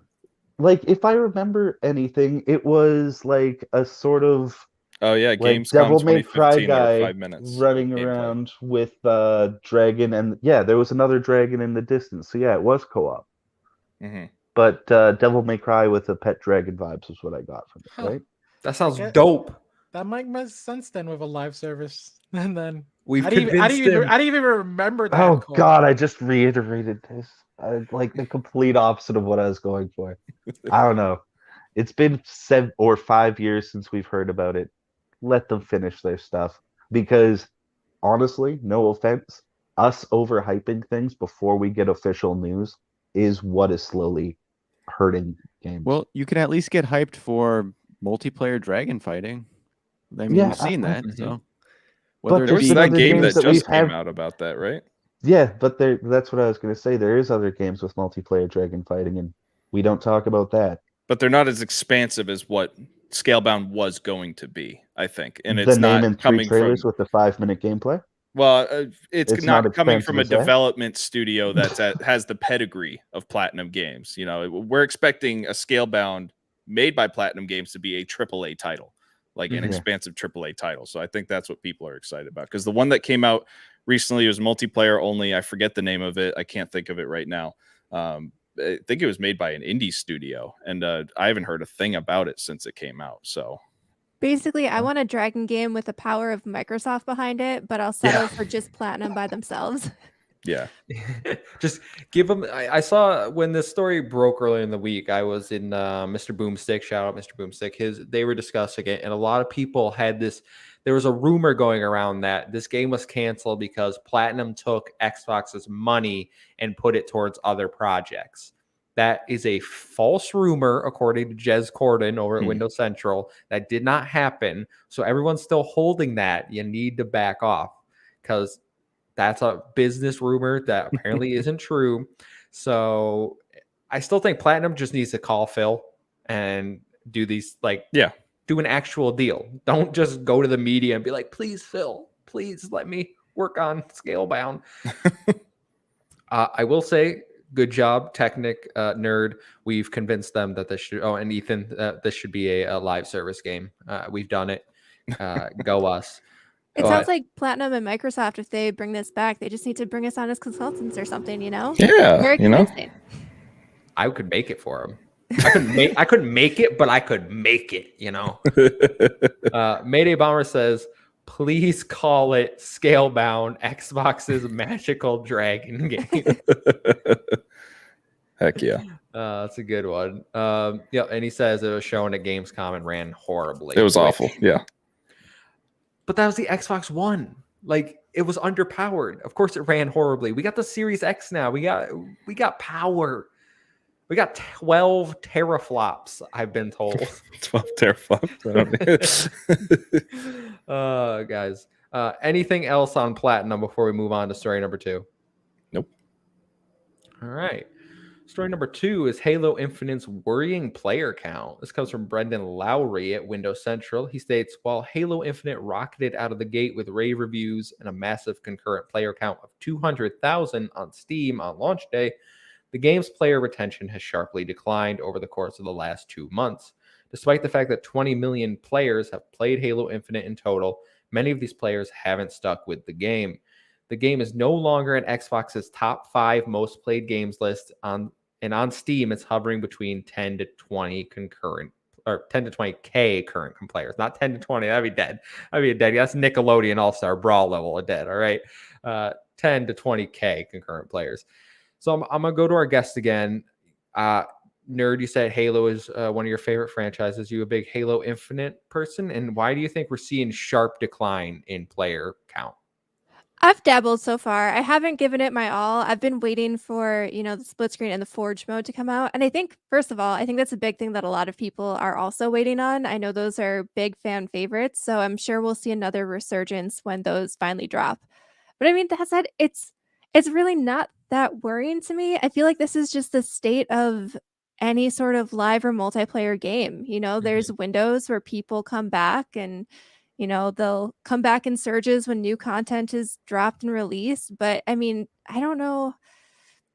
Like, if I remember anything, it was like a sort of Oh yeah, like Gamescom Devil May Cry 2015. There were guy 5 minutes running gameplay. around with dragon, and yeah, there was another dragon in the distance. So yeah, it was co-op. Mm-hmm. But Devil May Cry with a pet dragon vibes was what I got from it, Huh. right? That sounds Yeah. dope. That might make sense then with a live service. And then We've I didn't convinced even, him. I didn't even remember that. Oh call. God, I just reiterated this. Like the complete opposite of what I was going for. I don't know. It's been 7 or 5 years since we've heard about it. Let them finish their stuff, because honestly, no offense, us overhyping things before we get official news is what is slowly hurting games. Well, you can at least get hyped for multiplayer dragon fighting. I mean, Yeah, we've seen that. Mhm. So But whether There it was be there's that other game games that that we just came have- out about that, right? Yeah, but that's what I was going to say. There is other games with multiplayer dragon fighting, and we don't talk about that. But they're not as expansive as what Scalebound was going to be, I think. And The it's name not and 3 coming trailers from with the 5-minute gameplay. well, it's It's not not coming from a expensive as that? development studio has the pedigree of Platinum Games. You know, we're expecting a Scalebound made by Platinum Games to be a AAA title, like an Mhm. expansive AAA title. So I think that's what people are excited about, because the one that came out recently was multiplayer only. I forget the name of it. I can't think of it right now. I think it was made by an indie studio, and I haven't heard a thing about it since it came out. So Basically, I want a dragon game with the power of Microsoft behind it, but I'll settle for just Platinum by themselves. yeah, Just give them. I saw when this story broke earlier in the week. I was in Mr. Boomstick. Shout out Mr. Boomstick. They were discussing it, and a lot of people had this. There was a rumor going around that this game was canceled because Platinum took Xbox's money and put it towards other projects. That is a false rumor, according to Jez Corden over at Windows Central. That did not happen. So everyone's still holding that. You need to back off, because that's a business rumor that apparently isn't true. So I still think Platinum just needs to call Phil and do these, like, do an actual deal. Don't just go to the media and be like, please, Phil, please let me work on Scalebound. I will say, good job, Technic Nerd. We've convinced them that this should, and Ethan, this should be a live service game. We've done it. Go us. It sounds like Platinum and Microsoft, if they bring this back, they just need to bring us on as consultants or something, you know? Yeah, Very you know? convincing. I could make it for him. I couldn't make it, but I could make it, you know. Mayday Bomber says, please call it Scalebound, Xbox's magical dragon game. Heck yeah. That's a good one. Yeah, and he says it was shown at Gamescom and ran horribly. It was awful. Yeah. But that was the Xbox One. Like, it was underpowered. Of course it ran horribly. We got the Series X now. We got power. We got 12 teraflops, I've been told. 12 teraflops. Guys. Anything else on Platinum before we move on to story number 2? Nope. All right. Story number 2 is Halo Infinite's worrying player count. This comes from Brendan Lowry at Windows Central. He states, while Halo Infinite rocketed out of the gate with rave reviews and a massive concurrent player count of 200,000 on Steam on launch day, the game's player retention has sharply declined over the course of the last 2 months. Despite the fact that 20 million players have played Halo Infinite in total, many of these players haven't stuck with the game. The game is no longer in Xbox's top 5 most played games list and on Steam, it's hovering between 10 to 20 concurrent or 10 to 20K current players. Not 10 to 20. That'd be dead. That'd be dead. That's Nickelodeon All-Star Brawl level of dead. All right. 10 to 20K concurrent players. So I'm going to go to our guest again. Nerd, you said Halo is one of your favorite franchises. You a big Halo Infinite person? And why do you think we're seeing sharp decline in player count? I've dabbled so far. I haven't given it my all. I've been waiting for, the split screen and the Forge mode to come out. And I think, first of all, I think that's a big thing that a lot of people are also waiting on. I know those are big fan favorites, so I'm sure we'll see another resurgence when those finally drop. But I mean, that said, it's really not that worrying to me. I feel like this is just the state of any sort of live or multiplayer game. There's windows where people come back and they'll come back in surges when new content is dropped and released. But I mean, I don't know.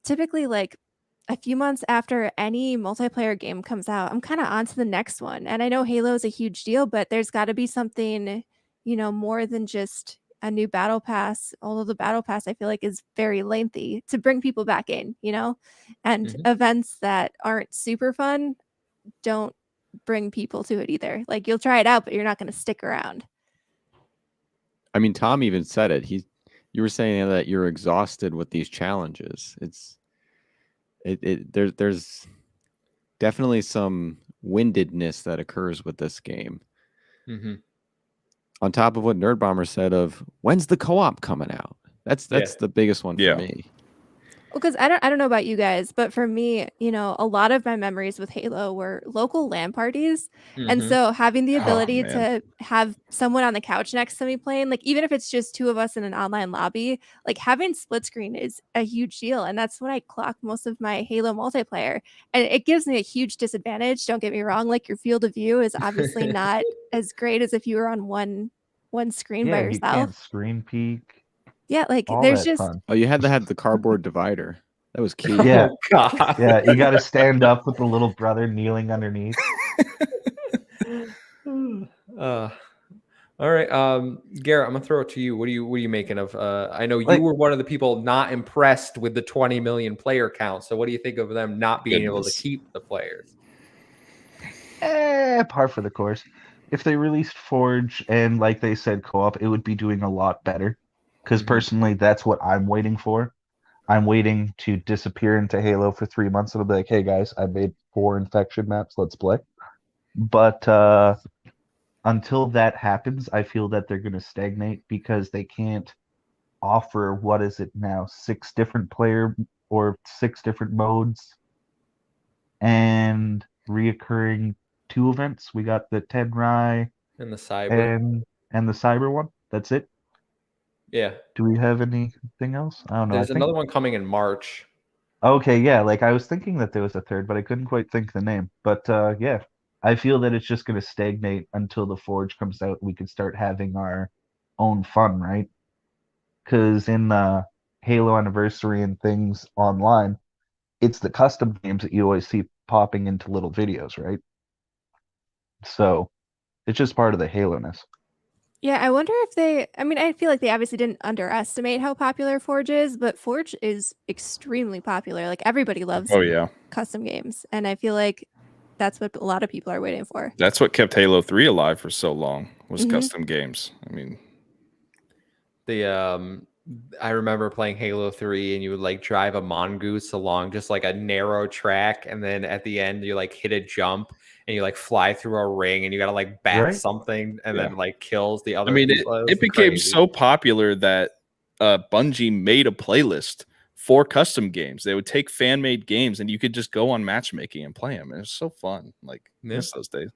Typically, like a few months after any multiplayer game comes out, I'm kind of on to the next one. And I know Halo is a huge deal, but there's got to be something, more than just a new battle pass. Although the battle pass, I feel like, is very lengthy to bring people back in, and events that aren't super fun don't bring people to it either. Like you'll try it out, but you're not going to stick around. I mean, Tom even said it. You were saying that you're exhausted with these challenges. There's definitely some windedness that occurs with this game. On top of what Nerd Bomber said of when's the co-op coming out? That's the biggest one for me. Well, because I don't know about you guys, but for me, a lot of my memories with Halo were local LAN parties. And so having the ability to have someone on the couch next to me playing, like even if it's just 2 of us in an online lobby, like having split screen is a huge deal. And that's when I clock most of my Halo multiplayer. And it gives me a huge disadvantage. Don't get me wrong. Like your field of view is obviously not as great as if you were on one screen by yourself. You can't screen peek. Yeah, like All there's that just fun. Oh, you had to have the cardboard divider. That was key. Yeah. Oh, God. Yeah, you got to stand up with the little brother kneeling underneath. All right, Garrett, I'm gonna throw it to you. What are you making of? I know you were one of the people not impressed with the 20 million player count. So what do you think of them not being able to keep the players? Par for the course. If they released Forge and, like they said, co-op, it would be doing a lot better. Because personally, that's what I'm waiting for. I'm waiting to disappear into Halo for 3 months. It'll be like, hey guys, I made 4 infection maps. Let's play. But until that happens, I feel that they're going to stagnate because they can't offer, what is it now, 6 different player or 6 different modes and reoccurring 2 events. We got the 10 Rye And the cyber and the cyber one. That's it. Yeah. Do we have anything else? I don't know. There's another one coming in March. Okay, yeah, like I was thinking that there was a third, but I couldn't quite think the name. But yeah, I feel that it's just going to stagnate until the Forge comes out. We can start having our own fun, right? Because in Halo Anniversary and things online, it's the custom games that you always see popping into little videos, right? So it's just part of the Halo-ness. Yeah, I wonder if I feel like they obviously didn't underestimate how popular Forge is, but Forge is extremely popular. Like everybody loves custom games. And I feel like that's what a lot of people are waiting for. That's what kept Halo 3 alive for so long, was custom games. I mean, I remember playing Halo 3 and you would like drive a mongoose along just like a narrow track, and then at the end you like hit a jump and you like fly through a ring and you gotta like bat something and then like kills the other people. It became so popular that Bungie made a playlist for custom games. They would take fan-made games and you could just go on matchmaking and play them. It was so fun. Like, miss those days.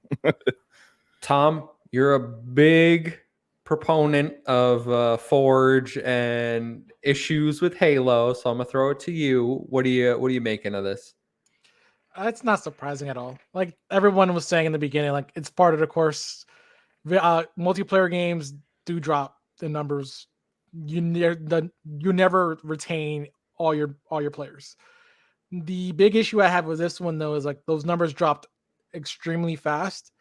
Tom, you're a big proponent of Forge and issues with Halo, so I'm gonna throw it to you. What are you making of this? It's not surprising at all. Like everyone was saying in the beginning, like it's part of the course. Multiplayer games do drop the numbers. You never retain all your players. The big issue I have with this one though is like those numbers dropped extremely fast,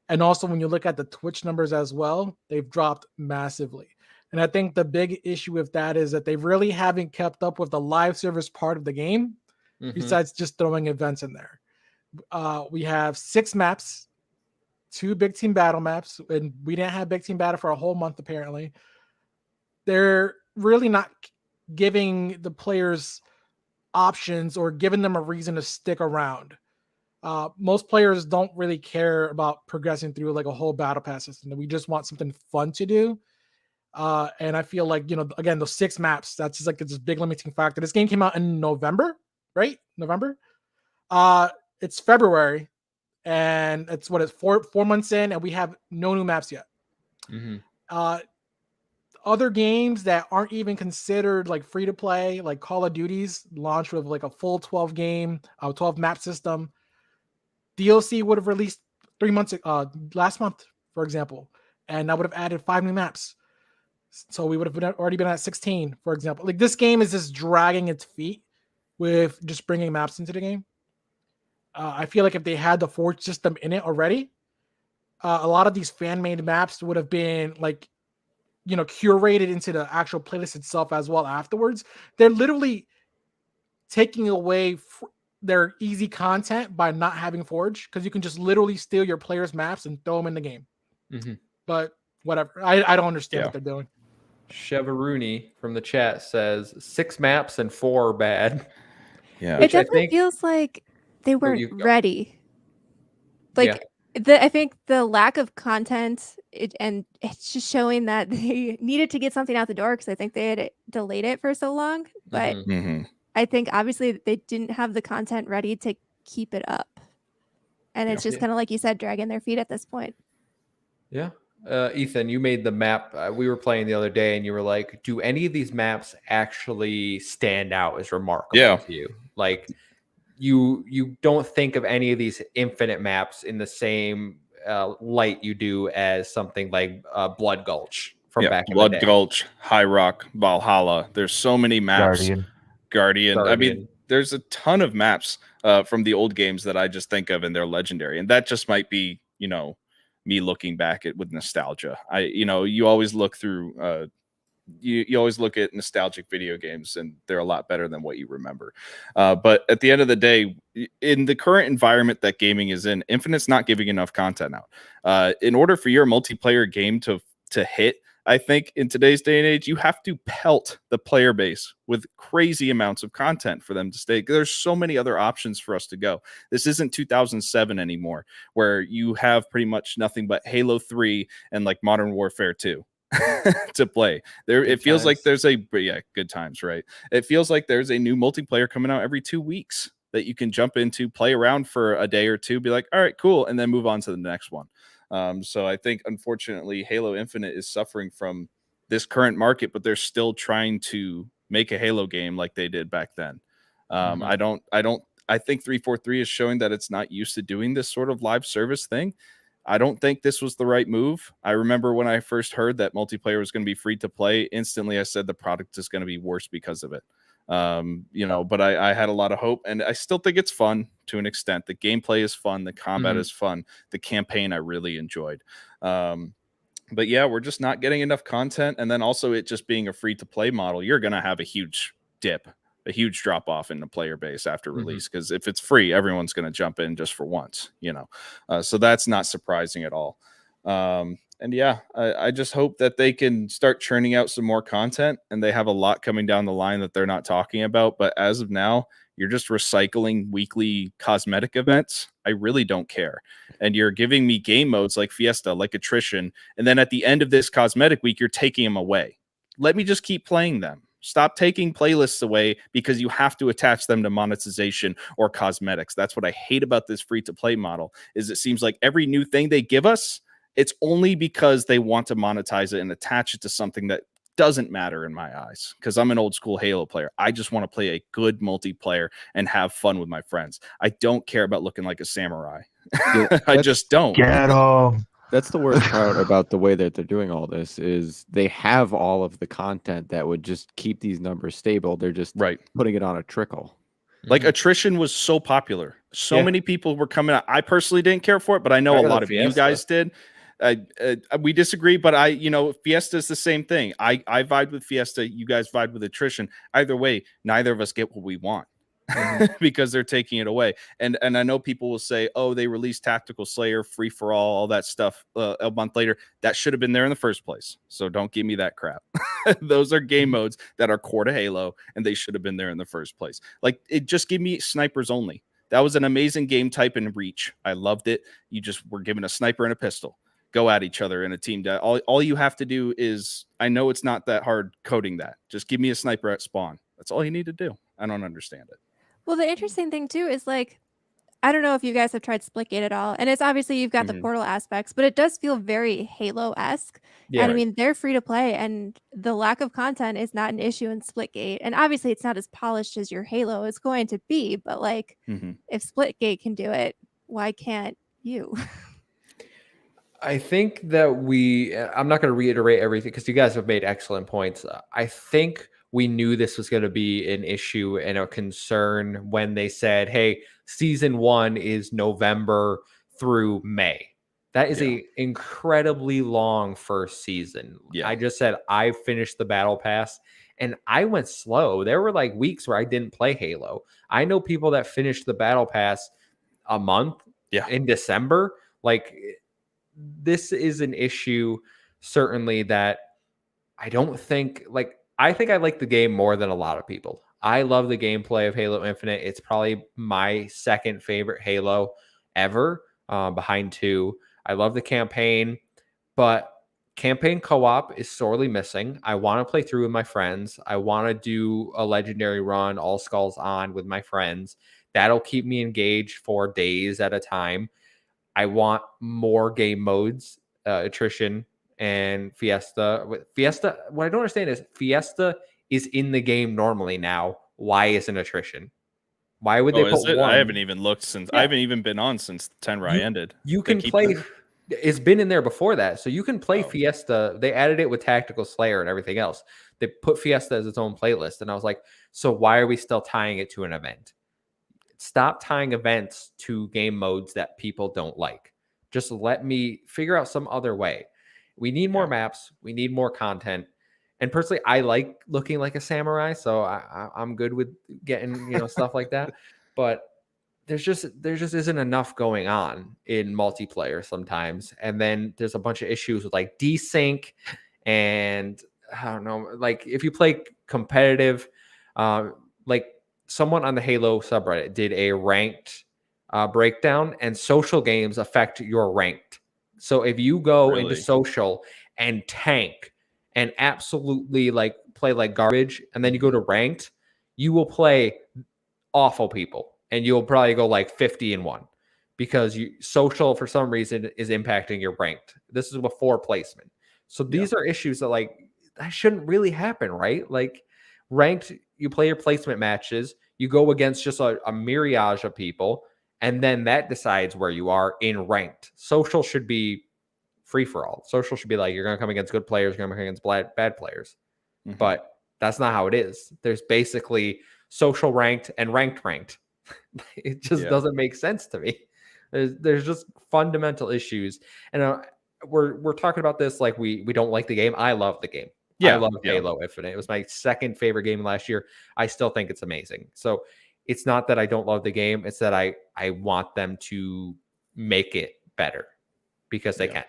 and also when you look at the Twitch numbers as well, they've dropped massively. And I think the big issue with that is that they really haven't kept up with the live service part of the game, besides just throwing events in there. We have 6 maps, 2 big team battle maps, and we didn't have big team battle for a whole month apparently. They're really not giving the players options or giving them a reason to stick around. Most players don't really care about progressing through like a whole battle pass system. We just want something fun to do. And I feel like, again, those 6 maps, that's just like this big limiting factor. This game came out in November, right? November. It's February, and it's 4 months in, and we have no new maps yet. Other games that aren't even considered like free to play, like Call of Duty's launched with like a full 12 map system. DLC would have released 3 months last month, for example, and that would have added 5 new maps. So we would have already been at 16, for example. Like this game is just dragging its feet with just bringing maps into the game. I feel like if they had the Forge system in it already, a lot of these fan-made maps would have been like, curated into the actual playlist itself as well afterwards. They're literally taking away their easy content by not having Forge, because you can just literally steal your players' maps and throw them in the game. But whatever. I don't understand what they're doing. Chevaruni from the chat says 6 maps and 4 are bad. Yeah. It definitely feels like they weren't ready. Like I think the lack of content, and it's just showing that they needed to get something out the door, because I think they had delayed it for so long. But I think obviously they didn't have the content ready to keep it up. And it's just kind of like you said, dragging their feet at this point. Yeah. Ethan, you made the map. We were playing the other day, and you were like, do any of these maps actually stand out as remarkable to you? Like, you don't think of any of these infinite maps in the same light you do as something like Blood Gulch from back in the day. Blood Gulch, High Rock, Valhalla. There's so many maps. Guardian. I mean, there's a ton of maps from the old games that I just think of, and they're legendary. And that just might be, me looking back with nostalgia. You always look through you always look at nostalgic video games, and they're a lot better than what you remember. But at the end of the day, in the current environment that gaming is in, Infinite's not giving enough content out. In order for your multiplayer game to hit, I think in today's day and age, you have to pelt the player base with crazy amounts of content for them to stay. There's so many other options for us to go. This isn't 2007 anymore, where you have pretty much nothing but Halo 3 and like Modern Warfare 2 to play. It feels like there's good times, right? It feels like there's a new multiplayer coming out every 2 weeks that you can jump into, play around for a day or two, be like, all right, cool, and then move on to the next one. So I think, unfortunately, Halo Infinite is suffering from this current market, but they're still trying to make a Halo game like they did back then. I think 343 is showing that it's not used to doing this sort of live service thing. I don't think this was the right move. I remember when I first heard that multiplayer was going to be free to play, instantly I said the product is going to be worse because of it. But I had a lot of hope, and I still think it's fun to an extent. The gameplay is fun. The combat is fun. The campaign I really enjoyed. But yeah, we're just not getting enough content. And then also it just being a free to play model, you're going to have a huge dip, a huge drop off in the player base after release. Because if it's free, everyone's going to jump in just for once, so that's not surprising at all. And yeah, I just hope that they can start churning out some more content, and they have a lot coming down the line that they're not talking about. But as of now, you're just recycling weekly cosmetic events. I really don't care. And you're giving me game modes like Fiesta, like Attrition. And then at the end of this cosmetic week, you're taking them away. Let me just keep playing them. Stop taking playlists away because you have to attach them to monetization or cosmetics. That's what I hate about this free-to-play model, is it seems like every new thing they give us, it's only because they want to monetize it and attach it to something that doesn't matter in my eyes because I'm an old school Halo player. I just want to play a good multiplayer and have fun with my friends. I don't care about looking like a samurai. I just don't. Get 'em. That's the worst part about the way that they're doing all this is they have all of the content that would just keep these numbers stable. They're just Right. putting it on a trickle. Like attrition was so popular. So Yeah. many people were coming out. I personally didn't care for it, but I know Better a than lot of you Fiesta. guys did. We disagree, but Fiesta is the same thing. I vibed with Fiesta. You guys vibed with attrition. Either way, neither of us get what we want because they're taking it away. And I know people will say, oh, they released Tactical Slayer, Free for all that stuff a month later. That should have been there in the first place. So don't give me that crap. Those are game modes that are core to Halo, and they should have been there in the first place. Like, it just gave me snipers only. That was an amazing game type in Reach. I loved it. You just were given a sniper and a pistol. Go at each other in a team. All you have to do is, I know it's not that hard coding that. Just give me a sniper at spawn. That's all you need to do. I don't understand it. Well, the interesting thing too is like, I don't know if you guys have tried Splitgate at all, and it's obviously you've got the portal aspects, but it does feel very Halo-esque. Yeah. And I mean, they're free to play, and the lack of content is not an issue in Splitgate. And obviously, it's not as polished as your Halo is going to be, but like, if Splitgate can do it, why can't you? I think that I'm not going to reiterate everything because you guys have made excellent points. I think we knew this was going to be an issue and a concern when they said, hey, season 1 is November through May. That is a incredibly long first season. Yeah. I just said I finished the battle pass and I went slow. There were like weeks where I didn't play Halo. I know people that finished the battle pass a month in December. Like, this is an issue certainly that I don't think I think I like the game more than a lot of people. I love the gameplay of Halo Infinite. It's probably my second favorite Halo ever, behind 2. I love the campaign, but campaign co-op is sorely missing. I want to play through with my friends. I want to do a legendary run, all skulls on with my friends. That'll keep me engaged for days at a time. I want more game modes, attrition and Fiesta. Fiesta, what I don't understand is Fiesta is in the game normally now. Why isn't attrition? Why would they put one? I haven't even looked since I haven't even been on since Tenrai ended. You can play. It's been in there before that, so you can play Fiesta. They added it with Tactical Slayer and everything else. They put Fiesta as its own playlist, and I was like, so why are we still tying it to an event? Stop tying events to game modes that people don't like. Just let me figure out some other way. We need more maps. We need more content. And personally, I like looking like a samurai, so I'm good with getting stuff like that. But there just isn't enough going on in multiplayer sometimes. And then there's a bunch of issues with like desync, and I don't know, like if you play competitive, like someone on the Halo subreddit did a ranked breakdown, and social games affect your ranked. So if you go into social and tank and absolutely like play like garbage, and then you go to ranked, you will play awful people, and you'll probably go like 50-1 because social for some reason is impacting your ranked. This is before placement. So these are issues that like that shouldn't really happen, right? Like ranked, you play your placement matches, you go against just a myriad of people, and then that decides where you are in ranked. Social should be free for all. Social should be like, you're going to come against good players, you're going to come against bad players. But that's not how it is. There's basically social ranked and ranked. It just doesn't make sense to me. There's just fundamental issues. And we're talking about this like we don't like the game. I love the game. I love Halo Infinite. It was my second favorite game last year. I still think it's amazing. So it's not that I don't love the game. It's that I want them to make it better because they can.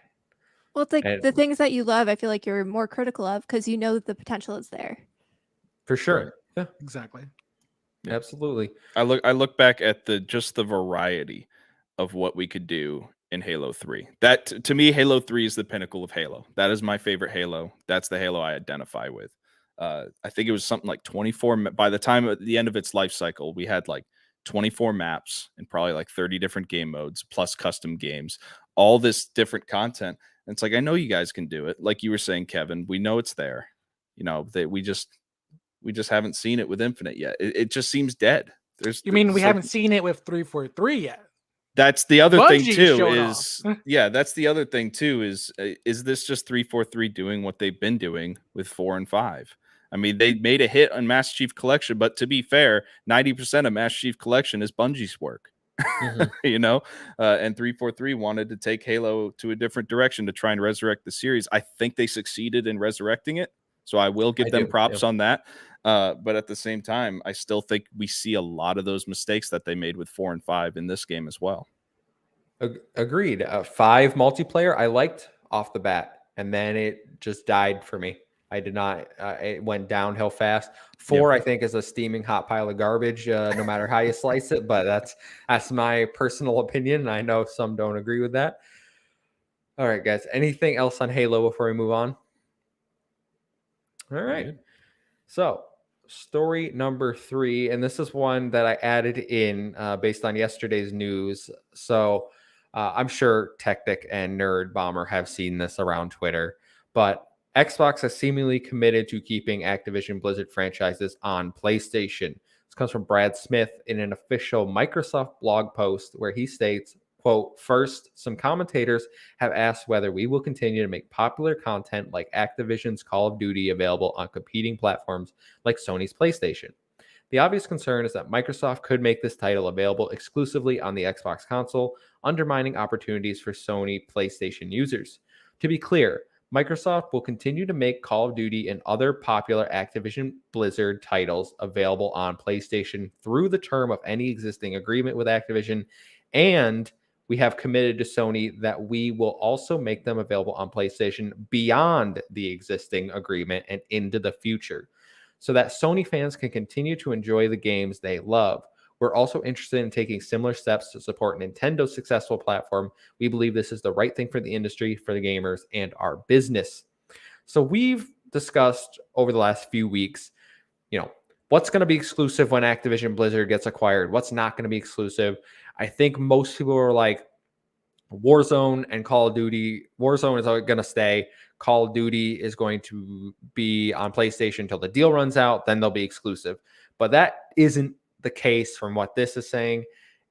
Well, it's like the things that you love, I feel like you're more critical of because you know the potential is there. For sure. Yeah, exactly. Absolutely. I look back at the variety of what we could do in Halo 3. That to me, Halo 3 is the pinnacle of Halo. That is my favorite Halo. That's the Halo I identify with. I think it was something like 24. By the time at the end of its life cycle, we had like 24 maps and probably like 30 different game modes plus custom games, all this different content. And it's like, I know you guys can do it. Like you were saying, Kevin, we know it's there. you know, that we just haven't seen it with Infinite yet. It just seems dead. You mean we it's like- haven't seen it with 343 yet? That's the other thing Bungie too. showed Is off. yeah, that's the other thing too. Is this just 343 doing what they've been doing with 4 and 5? I mean, they made a hit on Master Chief Collection, but to be fair, 90% of Master Chief Collection is Bungie's work. You know, and 343 wanted to take Halo to a different direction to try and resurrect the series. I think they succeeded in resurrecting it, so I will give them props on that. But at the same time, I still think we see a lot of those mistakes that they made with 4 and 5 in this game as well. Agreed. 5 multiplayer I liked off the bat, and then it just died for me. I did not. It went downhill fast. 4, I think, is a steaming hot pile of garbage, no matter how you slice it. But that's my personal opinion. I know some don't agree with that. All right, guys. Anything else on Halo before we move on? All right. So, story number 3, and this is one that I added in based on yesterday's news. So, I'm sure Tactic and Nerd Bomber have seen this around Twitter, but Xbox has seemingly committed to keeping Activision Blizzard franchises on PlayStation. This comes from Brad Smith in an official Microsoft blog post where he states, quote, "First, some commentators have asked whether we will continue to make popular content like Activision's Call of Duty available on competing platforms like Sony's PlayStation. The obvious concern is that Microsoft could make this title available exclusively on the Xbox console, undermining opportunities for Sony PlayStation users. To be clear, Microsoft will continue to make Call of Duty and other popular Activision Blizzard titles available on PlayStation through the term of any existing agreement with Activision, and we have committed to Sony that we will also make them available on PlayStation beyond the existing agreement and into the future, so that Sony fans can continue to enjoy the games they love. We're also interested in taking similar steps to support Nintendo's successful platform. We believe this is the right thing for the industry, for the gamers, and our business." So we've discussed over the last few weeks, you know, what's going to be exclusive when Activision Blizzard gets acquired, what's not going to be exclusive. I think most people are like, Warzone and Call of Duty. Warzone is going to stay. Call of Duty is going to be on PlayStation until the deal runs out. Then they'll be exclusive. But that isn't the case from what this is saying.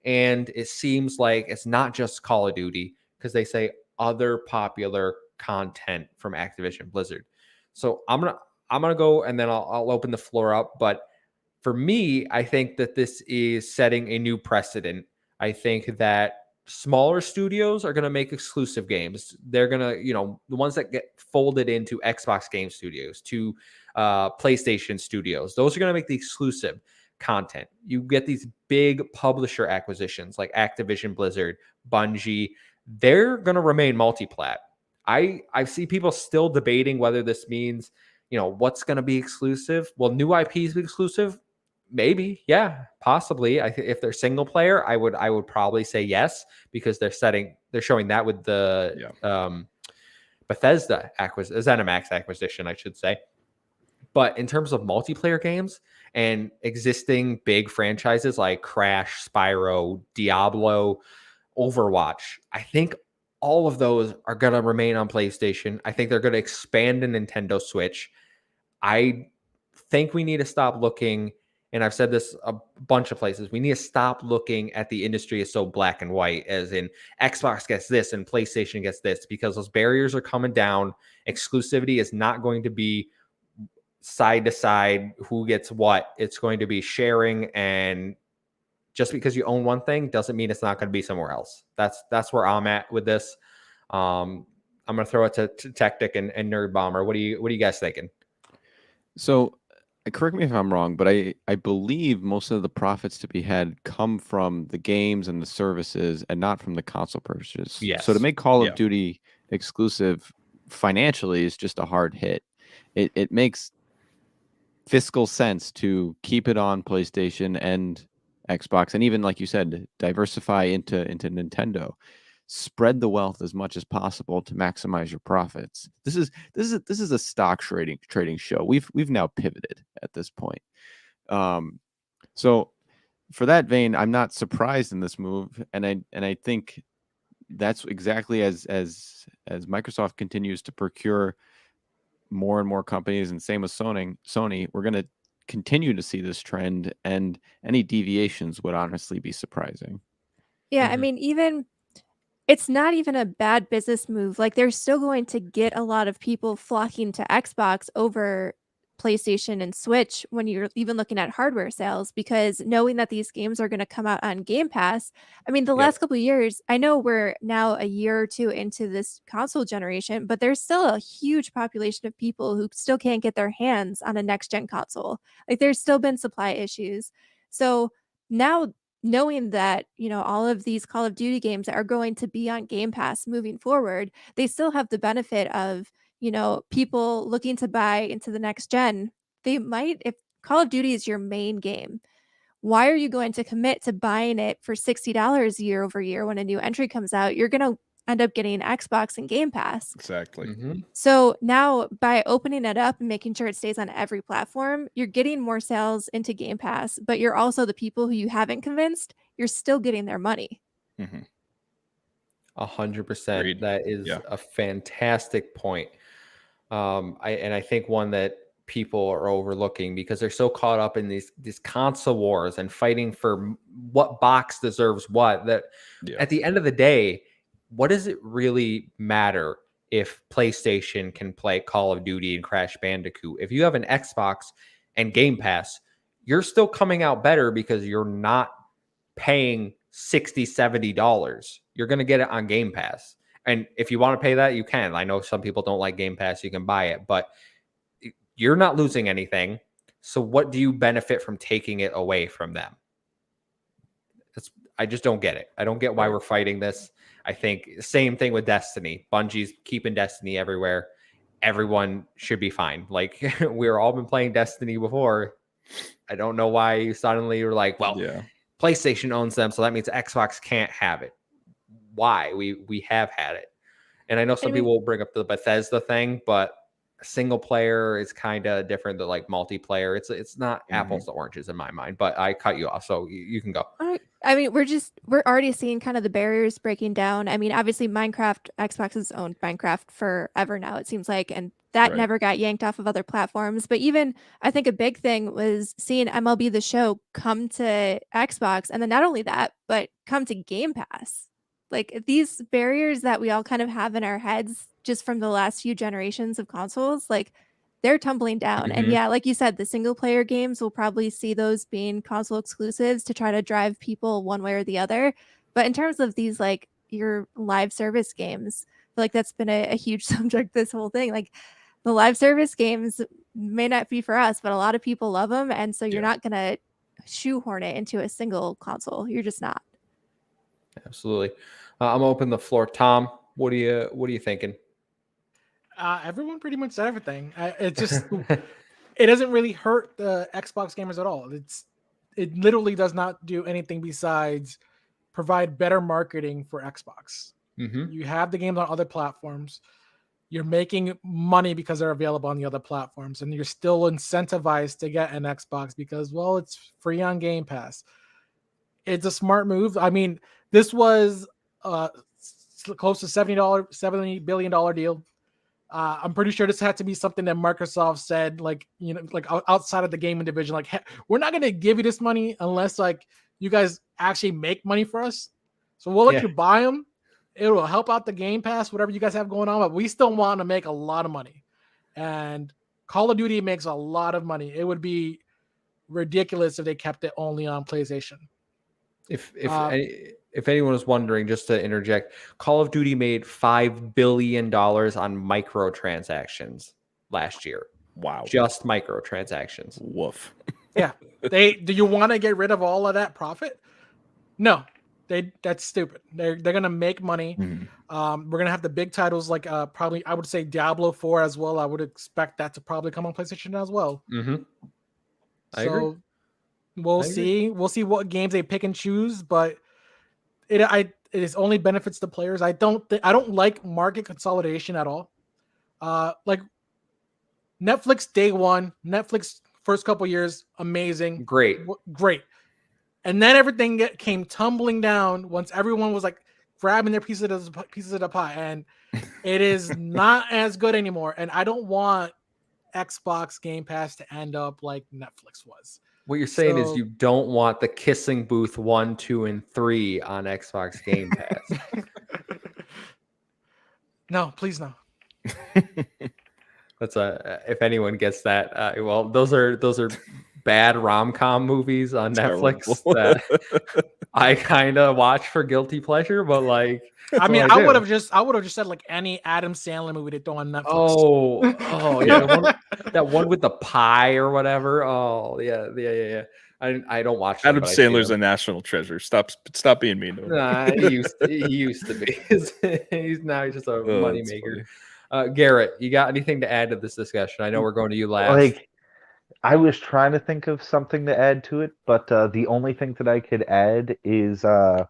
And it seems like it's not just Call of Duty, because they say other popular content from Activision Blizzard. So I'm gonna go, and then I'll open the floor up. But for me, I think that this is setting a new precedent. I think that smaller studios are going to make exclusive games. They're going to, you know, the ones that get folded into Xbox Game Studios, to PlayStation Studios, those are going to make the exclusive content. You get these big publisher acquisitions like Activision Blizzard, Bungie. They're going to remain multi-plat. I see people still debating whether this means, you know, what's going to be exclusive. Will new IPs be exclusive? Maybe, yeah, possibly. If they're single player, I would probably say yes, because they're showing that with the Bethesda ZeniMax acquisition, I should say. But in terms of multiplayer games and existing big franchises like Crash, Spyro, Diablo, Overwatch, I think all of those are going to remain on PlayStation. I think they're going to expand the Nintendo Switch. I think we need to stop looking, and I've said this a bunch of places, we need to stop looking at the industry as so black and white, as in Xbox gets this and PlayStation gets this, because those barriers are coming down. Exclusivity is not going to be side to side who gets what. It's going to be sharing, and just because you own one thing doesn't mean it's not going to be somewhere else. That's where I'm at with this. I'm going to throw it to Tactic and Nerd Bomber. What are you guys thinking? So, correct me if I'm wrong, but I believe most of the profits to be had come from the games and the services, and not from the console purchases. Yes. So to make Call of Duty exclusive financially is just a hard hit. It makes fiscal sense to keep it on PlayStation and Xbox, and even, like you said, diversify into Nintendo. Spread the wealth as much as possible to maximize your profits. This is a stock trading show. We've now pivoted at this point. So for that vein, I'm not surprised in this move, and I think that's exactly as Microsoft continues to procure more and more companies, and same with Sony, we're going to continue to see this trend, and any deviations would honestly be surprising. Yeah, I mean, even it's not even a bad business move. Like, they're still going to get a lot of people flocking to Xbox over PlayStation and Switch when you're even looking at hardware sales, because knowing that these games are going to come out on Game Pass. I mean, the last couple of years, I know we're now a year or two into this console generation, but there's still a huge population of people who still can't get their hands on a next gen console. Like, there's still been supply issues. So now, knowing that, all of these Call of Duty games are going to be on Game Pass moving forward, they still have the benefit of, people looking to buy into the next gen. They might, if Call of Duty is your main game, why are you going to commit to buying it for $60 year over year when a new entry comes out? You're going to end up getting Xbox and Game Pass. Exactly. So now, by opening it up and making sure it stays on every platform, you're getting more sales into Game Pass, but you're also the people who you haven't convinced, you're still getting their money. 100%. That is a fantastic point. I think one that people are overlooking because they're so caught up in these console wars and fighting for what box deserves what, that at the end of the day, what does it really matter if PlayStation can play Call of Duty and Crash Bandicoot? If you have an Xbox and Game Pass, you're still coming out better because you're not paying $60, $70. You're going to get it on Game Pass. And if you want to pay that, you can. I know some people don't like Game Pass. You can buy it, but you're not losing anything. So what do you benefit from taking it away from them? I just don't get it. I don't get why we're fighting this. I think same thing with Destiny. Bungie's keeping Destiny everywhere. Everyone should be fine. Like, we've all been playing Destiny before. I don't know why you suddenly were like, well, PlayStation owns them, so that means Xbox can't have it. Why? We have had it. And I know some people will bring up the Bethesda thing, but single player is kind of different than like multiplayer. It's not apples to oranges in my mind, but I cut you off, so you can go. I mean, we're already seeing kind of the barriers breaking down. I mean, obviously Minecraft, Xbox has owned Minecraft forever now, it seems like, and that never got yanked off of other platforms. But even I think a big thing was seeing MLB The Show come to Xbox, and then not only that, but come to Game Pass. Like, these barriers that we all kind of have in our heads just from the last few generations of consoles, like, they're tumbling down. And yeah, like you said, the single player games will probably see those being console exclusives to try to drive people one way or the other. But in terms of these, like, your live service games, I feel like that's been a huge subject, this whole thing. Like, the live service games may not be for us, but a lot of people love them. And so you're not going to shoehorn it into a single console. You're just not. Absolutely. I'm gonna open the floor. Tom, what are you thinking? Everyone pretty much said everything. It just it doesn't really hurt the Xbox gamers at all. It literally does not do anything besides provide better marketing for Xbox. You have the games on other platforms. You're making money because they're available on the other platforms, and you're still incentivized to get an Xbox because, well, it's free on Game Pass. It's a smart move. I mean, this was close to $70 billion deal. I'm pretty sure this had to be something that Microsoft said, like, like outside of the gaming division, like, hey, we're not going to give you this money unless, like, you guys actually make money for us. So we'll let you buy them. It will help out the Game Pass, whatever you guys have going on, but we still want to make a lot of money. And Call of Duty makes a lot of money. It would be ridiculous if they kept it only on PlayStation. If anyone was wondering, just to interject, Call of Duty made $5 billion on microtransactions last year. Wow. Just microtransactions. Woof. Yeah. Do you want to get rid of all of that profit? No. That's stupid. They're gonna make money. We're gonna have the big titles like probably I would say Diablo 4 as well. I would expect that to probably come on PlayStation as well. I agree. We'll see. We'll see what games they pick and choose, but it is only benefits the players. I don't like market consolidation at all. Like Netflix day one, Netflix first couple years, amazing, great. And then everything came tumbling down once everyone was like grabbing their pieces of the pie, and it is not as good anymore. And I don't want Xbox Game Pass to end up like Netflix was. What you're saying is So- you don't want the kissing booth 1, 2, and 3 on Xbox Game Pass. No, please no. That's if anyone gets that, well, those are bad rom-com movies on Netflix Terrible. that I kind of watch for guilty pleasure, but like, I mean, what I do. would have just said like any Adam Sandler movie to throw on Netflix. Oh yeah, that one with the pie or whatever. Oh yeah. I don't watch them, Adam but I see Sandler's them. a national treasure. Stop being mean to him. Nah, he used to be. He's just a money That's maker. funny. Garrett, you got anything to add to this discussion? I know we're going to you last. Like, I was trying to think of something to add to it, but the only thing that I could add is Nerd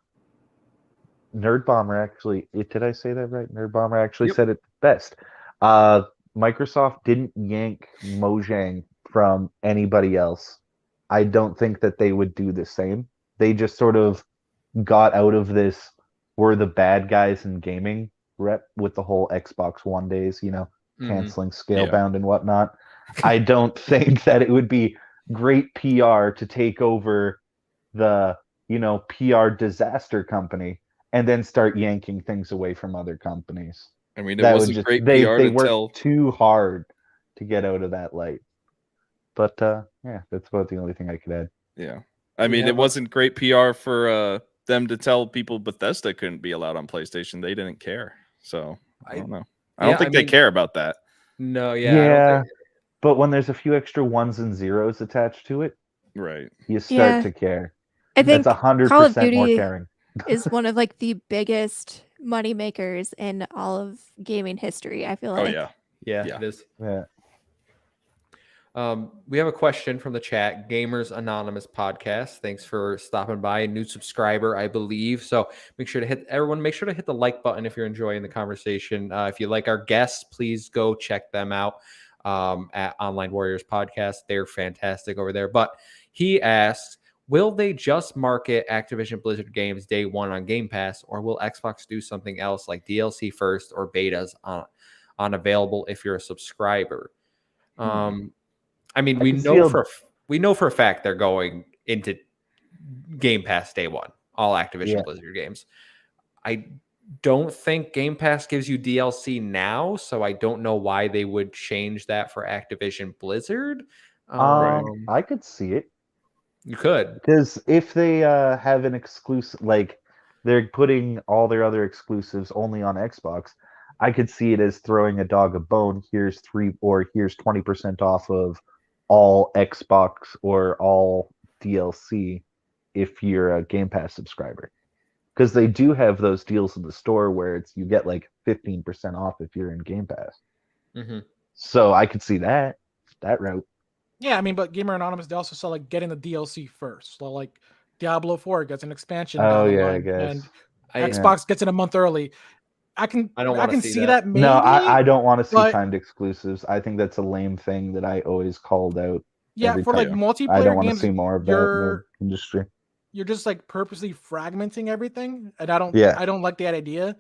Bomber actually. Did I say that right? Nerd Bomber actually Yep. said it best. Microsoft didn't yank Mojang from anybody else. I don't think that they would do the same. They just sort of got out of this we're the bad guys in gaming rep with the whole Xbox One days, canceling Scalebound and whatnot. I don't think that it would be great PR to take over the, PR disaster company and then start yanking things away from other companies. I mean, it That wasn't would just great they PR they to worked tell. too hard to get out of that light. But yeah, that's about the only thing I could add. Yeah. I mean, it wasn't great PR for them to tell people Bethesda couldn't be allowed on PlayStation. They didn't care. So I don't know. I don't think they care about that. No, Yeah. I don't think... But when there's a few extra ones and zeros attached to it, right, you start to care. I think that's 100% Call of more Duty caring. is one of like the biggest money makers in all of gaming history. I feel like. Oh yeah, it is. Yeah. We have a question from the chat, Gamers Anonymous Podcast. Thanks for stopping by. A new subscriber, I believe. So make sure to hit the like button if you're enjoying the conversation. If you like our guests, please go check them out at Online Warriors Podcast. They're fantastic over there. But he asks, will they just market Activision Blizzard games day one on Game Pass, or will Xbox do something else like DLC first or betas on available if you're a subscriber? I mean, we know for a fact they're going into Game Pass day one, all Activision Blizzard games. I don't think Game Pass gives you DLC now, so I don't know why they would change that for Activision Blizzard. I could see it. You could. Because if they have an exclusive, like they're putting all their other exclusives only on Xbox, I could see it as throwing a dog a bone. Here's 20% off of all Xbox or all DLC if you're a Game Pass subscriber. Because they do have those deals in the store where you get like 15% off if you're in Game Pass. Mm-hmm. So I could see that route. Yeah, I mean, but Gamer Anonymous, they also saw like getting the DLC first. So like Diablo 4 gets an expansion down the line, I guess. and Xbox gets it a month early. I can see that maybe. No, I don't want to see but, timed exclusives. I think that's a lame thing that I always called out. Yeah, for like multiplayer I don't want games, to see more of that in the industry. You're just like purposely fragmenting everything, and I don't like that idea.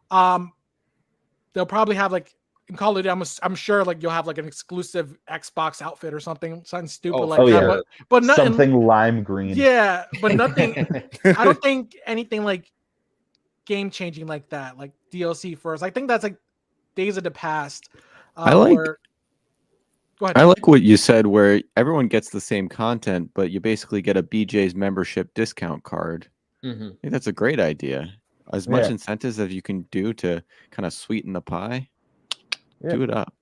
They'll probably have like in Call of Duty, I'm sure like you'll have like an exclusive Xbox outfit or something stupid that. But nothing, something lime green. Yeah, but nothing. I don't think anything like game changing like that, like DLC first. I think that's like days of the past. I like what you said, where everyone gets the same content, but you basically get a BJ's membership discount card. Mm-hmm. I think that's a great idea. As much incentives as you can do to kind of sweeten the pie, do it up.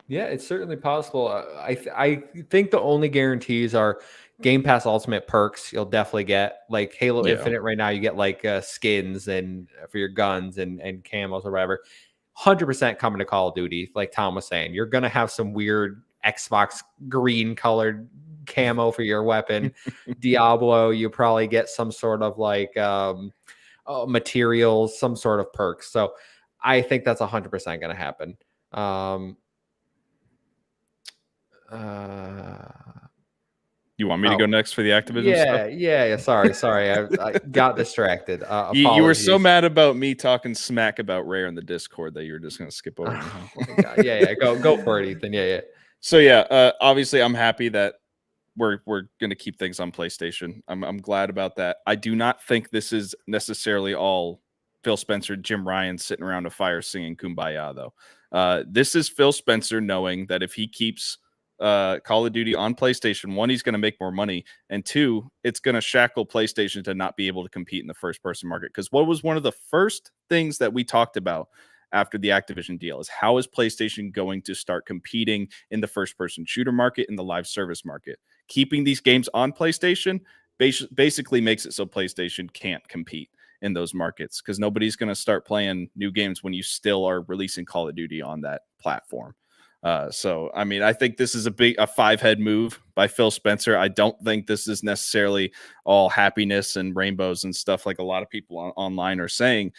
Yeah, it's certainly possible. I think the only guarantees are Game Pass Ultimate perks. You'll definitely get like Halo Infinite right now. You get like skins and for your guns and camos or whatever. 100% coming to Call of Duty. Like Tom was saying, you're gonna have some weird Xbox green colored camo for your weapon. Diablo, you probably get some sort of like materials, some sort of perks. So I think that's 100% gonna happen. You want me to go next for the Activision stuff? Yeah. Sorry. I got distracted. You were so Apologies. mad about me talking smack about Rare in the Discord that you were just going to skip over me. Huh? Oh my God. Yeah. Go for it, Ethan. Yeah. So yeah, obviously I'm happy that we're going to keep things on PlayStation. I'm glad about that. I do not think this is necessarily all Phil Spencer, Jim Ryan sitting around a fire singing Kumbaya though. This is Phil Spencer knowing that if he keeps Call of Duty on PlayStation, one, he's going to make more money, and two, it's going to shackle PlayStation to not be able to compete in the first person market. Because what was one of the first things that we talked about after the Activision deal is how is PlayStation going to start competing in the first person shooter market, in the live service market? Keeping these games on PlayStation basically makes it so PlayStation can't compete in those markets, because nobody's going to start playing new games when you still are releasing Call of Duty on that platform. So, I mean, I think this is a five-head move by Phil Spencer. I don't think this is necessarily all happiness and rainbows and stuff like a lot of people online are saying.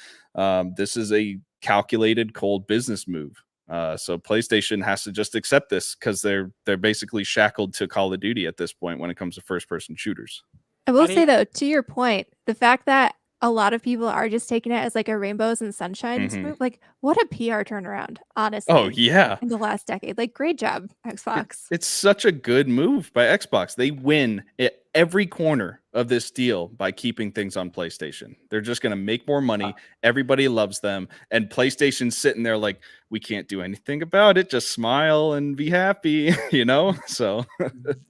This is a calculated, cold business move. So PlayStation has to just accept this, because they're basically shackled to Call of Duty at this point when it comes to first-person shooters. I will say, though, to your point, the fact that a lot of people are just taking it as like a rainbows and sunshines move, like what a PR turnaround, honestly. Oh, yeah. In the last decade. Like, great job, Xbox. It's such a good move by Xbox. They win at every corner of this deal by keeping things on PlayStation. They're just going to make more money. Everybody loves them. And PlayStation's sitting there like, we can't do anything about it. Just smile and be happy, you know? So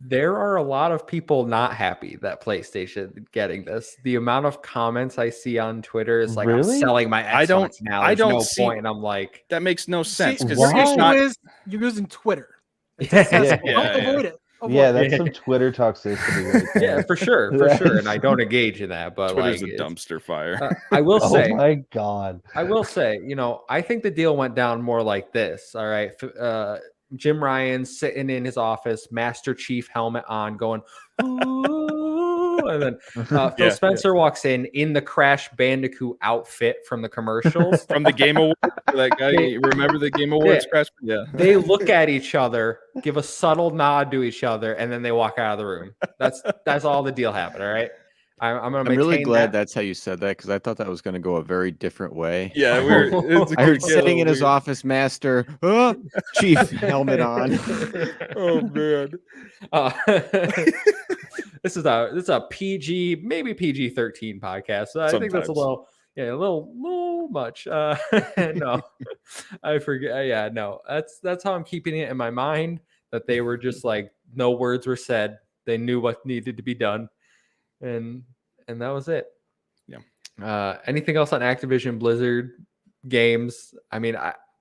there are a lot of people not happy that PlayStation getting this. The amount of comments I see on Twitter is like, Really? I'm selling my Xbox now. There's no point. And I'm like, that makes no sense, because you're using Twitter. Yeah. Avoid it. Yeah, that's some Twitter toxicity right there. Yeah, for sure. And I don't engage in that, but Twitter's like, a dumpster fire. I will say, oh my God. I will say, I think the deal went down more like this. All right. Jim Ryan sitting in his office, Master Chief helmet on, going, ooh, and then Phil Spencer walks in the Crash Bandicoot outfit from the commercials. From the Game Awards. That guy, remember the Game Awards Crash? Yeah. They look at each other, give a subtle nod to each other, and then they walk out of the room. That's all the deal happened. All right. I'm really glad that's how you said that, because I thought that was going to go a very different way. Yeah, I heard sitting in his office, Master Chief helmet on. Oh man, this is a PG, maybe PG-13 podcast. So I think that's a little much. No, I forget. Yeah, no, that's how I'm keeping it in my mind. That they were just like, no words were said. They knew what needed to be done. And that was it. Yeah. Anything else on Activision Blizzard games? I mean,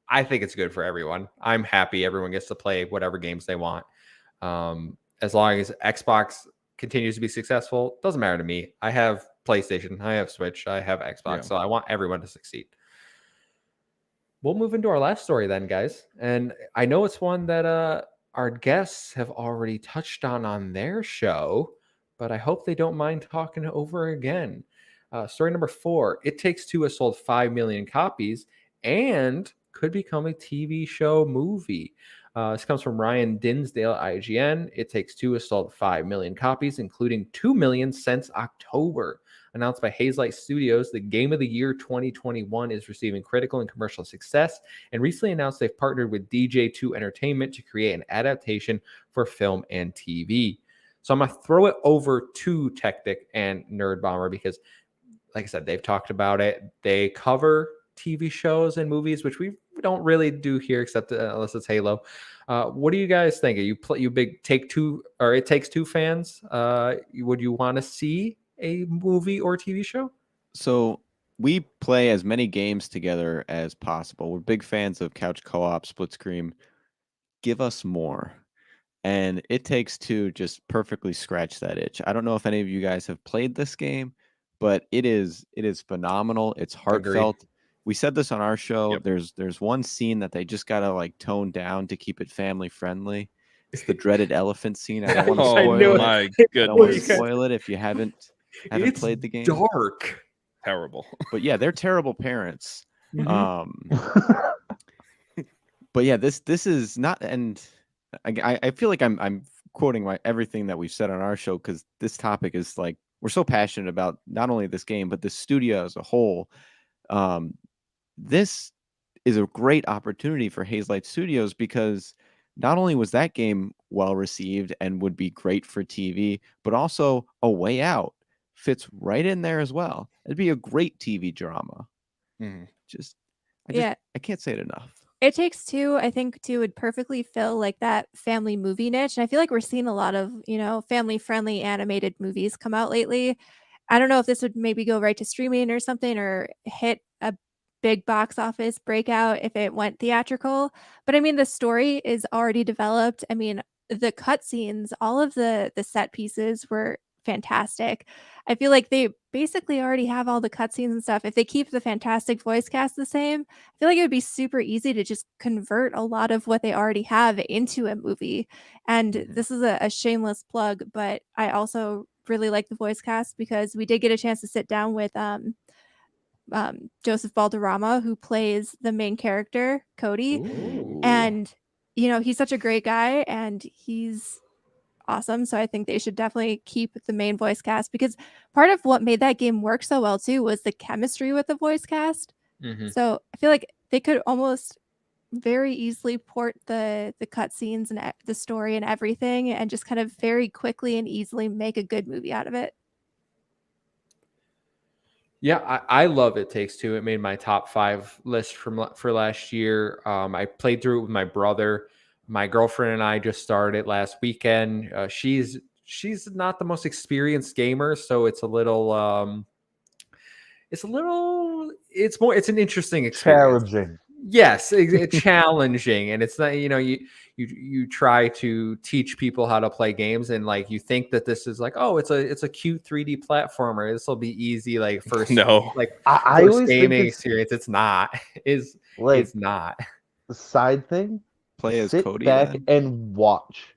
I think it's good for everyone. I'm happy everyone gets to play whatever games they want. As long as Xbox continues to be successful, doesn't matter to me. I have PlayStation, I have Switch, I have Xbox, so I want everyone to succeed. We'll move into our last story then, guys. And I know it's one that our guests have already touched on their show, but I hope they don't mind talking over again. Story number 4, It Takes Two has sold 5 million copies and could become a TV show movie. This comes from Ryan Dinsdale at IGN. It Takes Two has sold 5 million copies, including 2 million since October. Announced by Hazelight Studios, the Game of the Year 2021 is receiving critical and commercial success, and recently announced they've partnered with DJ2 Entertainment to create an adaptation for film and TV. So I'm going to throw it over to Tactic and Nerd Bomber because, like I said, they've talked about it. They cover TV shows and movies, which we don't really do here, except unless it's Halo. What do you guys think? Are you big Take Two or It Takes Two fans? Would you want to see a movie or TV show? So we play as many games together as possible. We're big fans of couch co-op, split screen. Give us more. And It Takes Two just perfectly scratched that itch. I don't know if any of you guys have played this game, but it is phenomenal. It's heartfelt. Agreed. We said this on our show. Yep. There's one scene that they just gotta like tone down to keep it family friendly. It's the dreaded elephant scene. I don't want to spoil it. My goodness. I don't want to spoil it if you haven't played the game. Dark. Terrible. But yeah, they're terrible parents. Mm-hmm. But yeah, this is not, and I feel like I'm quoting everything that we've said on our show, because this topic is like, we're so passionate about not only this game, but the studio as a whole. This is a great opportunity for Hazelight Studios, because not only was that game well received and would be great for TV, but also A Way Out fits right in there as well. It'd be a great TV drama. Mhm. I can't say it enough. It Takes Two, I think, too, would perfectly fill like that family movie niche. And I feel like we're seeing a lot of, family friendly animated movies come out lately. I don't know if this would maybe go right to streaming or something, or hit a big box office breakout if it went theatrical. But I mean, the story is already developed. I mean, the cutscenes, all of the set pieces were fantastic. I feel like they basically already have all the cutscenes and stuff. If they keep the fantastic voice cast the same, I feel like it would be super easy to just convert a lot of what they already have into a movie. And this is a shameless plug, but I also really like the voice cast, because we did get a chance to sit down with Joseph Balderrama, who plays the main character, Cody. Ooh. And, he's such a great guy, and he's awesome. So I think they should definitely keep the main voice cast, because part of what made that game work so well too was the chemistry with the voice cast. So I feel like they could almost very easily port the cutscenes and the story and everything, and just kind of very quickly and easily make a good movie out of it. Yeah, I love It Takes Two. It made my top 5 list for last year. I played through it with my brother. My girlfriend and I just started it last weekend. She's not the most experienced gamer, so it's an interesting experience. Challenging. Yes, it's challenging, and it's not, you try to teach people how to play games, and like you think that this is like, oh, it's a cute 3D platformer. This will be easy, like first I always gaming think it's experience. It's not. It's not. The side thing. Play as Sit Cody back then? and watch,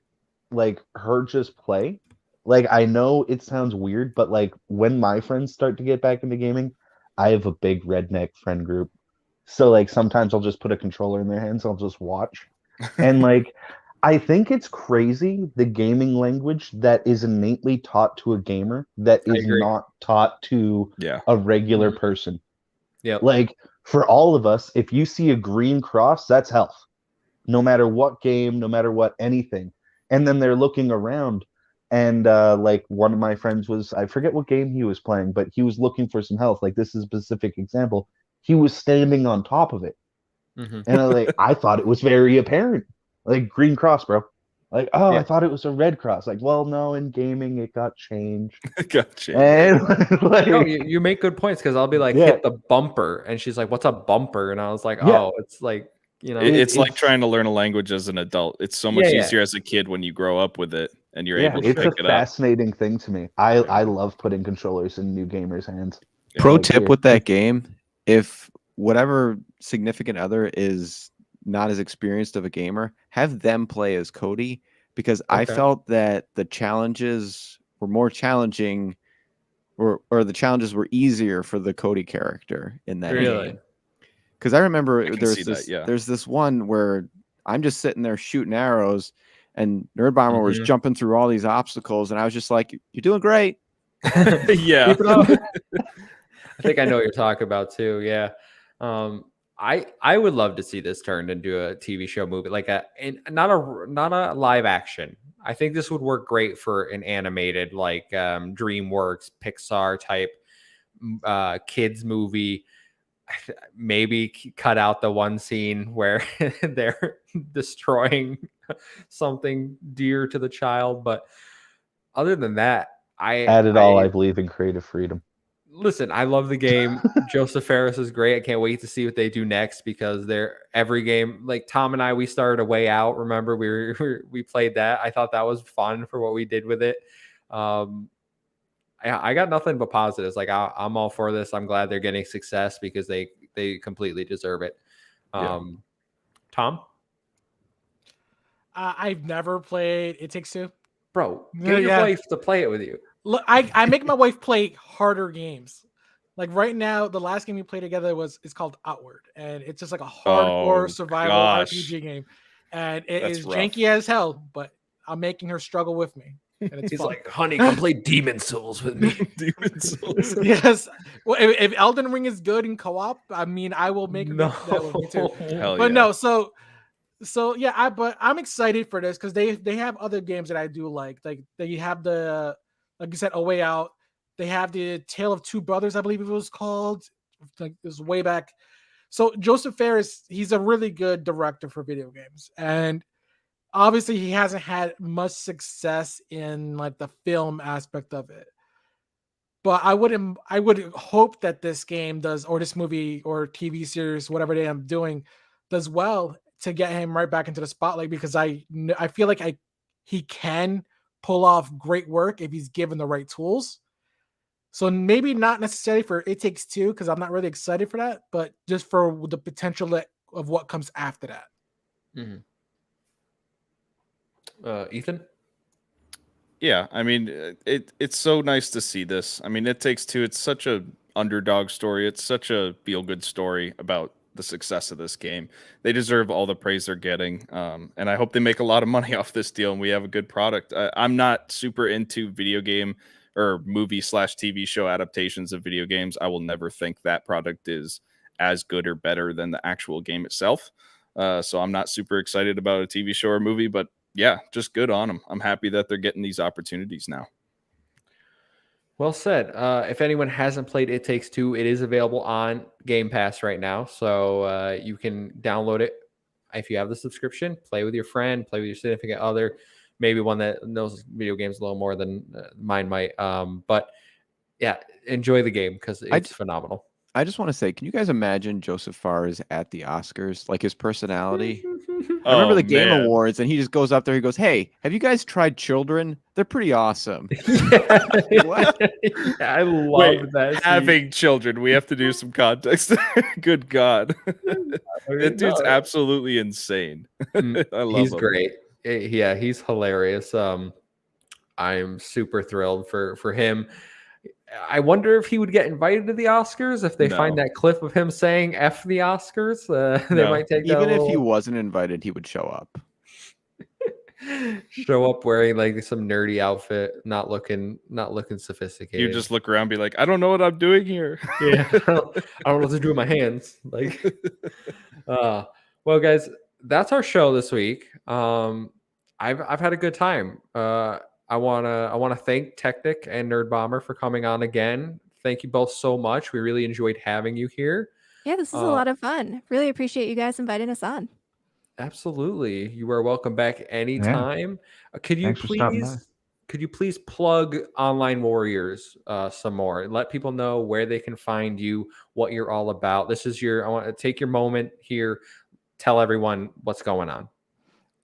like, her just play. Like, I know it sounds weird, but like when my friends start to get back into gaming, I have a big redneck friend group. So like sometimes I'll just put a controller in their hands, I'll just watch. And like I think it's crazy the gaming language that is innately taught to a gamer that is agree. not taught to a regular person. Yep. Like for all of us, if you see a green cross, that's health. No matter what game, no matter what anything. And then they're looking around, and like one of my friends was, I forget what game he was playing, but he was looking for some health. Like this is a specific example. He was standing on top of it. And I thought it was very apparent. Like green cross, bro. Like, oh, I thought it was a red cross. Like, well, no, in gaming it got changed. And like, no, you make good points, because I'll be like, hit the bumper, and she's like, what's a bumper? And I was like, oh, it's like, it's like trying to learn a language as an adult. It's so much easier as a kid when you grow up with it and you're able to pick it up. It's a fascinating thing to me. I love putting controllers in new gamers' hands. Pro tip with that game: if whatever significant other is not as experienced of a gamer, have them play as Cody, because I felt that the challenges were more challenging, or the challenges were easier for the Cody character in that game. Because I remember there's this one where I'm just sitting there shooting arrows, and Nerd Bomber was jumping through all these obstacles, and I was just like, "You're doing great." Yeah. Keep it up. I think I know what you're talking about too. Yeah. I would love to see this turned into a TV show movie, like not a live action. I think this would work great for an animated, like DreamWorks, Pixar type kids movie. Maybe cut out the one scene where they're destroying something dear to the child, but other than that, I believe in creative freedom. Listen, I love the game. Joseph Ferris is great. I can't wait to see what they do next, because every game, like Tom and I, we started A Way Out. Remember, we played that. I thought that was fun for what we did with it. I got nothing but positives. Like I'm all for this. I'm glad they're getting success, because they completely deserve it. Tom? I've never played It Takes Two. Bro, get your wife to play it with you. Look, I make my wife play harder games. Like right now, the last game we played together it's called Outward, and it's just like a hardcore survival RPG game, and it's rough. janky as hell. But I'm making her struggle with me. And it's He's fun. like, honey, come play Demon Souls with me. Demon Souls. Yes. Well, if Elden Ring is good in co-op, I mean, I will make her No. get that with me too. Hell But yeah. no, so yeah, but I'm excited for this because they have other games that I do like they have the, like you said, A Way Out. They have the Tale of Two Brothers, I believe it was called. Like this way back. So Joseph Fares, he's a really good director for video games, and obviously he hasn't had much success in like the film aspect of it. But I would hope that this game does, or this movie or TV series, whatever they am doing, does well to get him right back into the spotlight, because I feel like he can pull off great work if he's given the right tools. So maybe not necessarily for It Takes Two, because I'm not really excited for that, but just for the potential of what comes after that. Mm-hmm. Ethan? Yeah, I mean, it's so nice to see this. I mean, It Takes Two. It's such a underdog story. It's such a feel-good story about the success of this game. They deserve all the praise they're getting, and I hope they make a lot of money off this deal and we have a good product. I'm not super into video game or movie/TV show adaptations of video games. I will never think that product is as good or better than the actual game itself. So I'm not super excited about a TV show or movie, but yeah, just good on them. I'm happy that they're getting these opportunities now. Well said. If anyone hasn't played It Takes Two, it is available on Game Pass right now. So you can download it if you have the subscription, play with your friend, play with your significant other, maybe one that knows video games a little more than mine might. But yeah, enjoy the game because it's phenomenal. I just want to say, can you guys imagine Joseph Fares at the Oscars? Like his personality. I remember the Game Awards, and he just goes up there. He goes, "Hey, have you guys tried Children? They're pretty awesome." What? Yeah, I love that. Having children, we have to do some context. Good God, that dude's absolutely insane. I love He's him. great. Yeah, he's hilarious. I'm super thrilled for him. I wonder if he would get invited to the Oscars if they find that clip of him saying "F the Oscars." They might take that. Even if he wasn't invited, he would show up. Show up wearing like some nerdy outfit, not looking sophisticated. You just look around, and be like, "I don't know what I'm doing here." Yeah, I don't know what to do with my hands. Like, well, guys, that's our show this week. I've had a good time. I wanna thank Technic and Nerd Bomber for coming on again. Thank you both so much. We really enjoyed having you here. Yeah, this is a lot of fun. Really appreciate you guys inviting us on. Absolutely. You are welcome back anytime. Yeah. Could you please plug Online Warriors some more? Let people know where they can find you, what you're all about. I want to take your moment here. Tell everyone what's going on.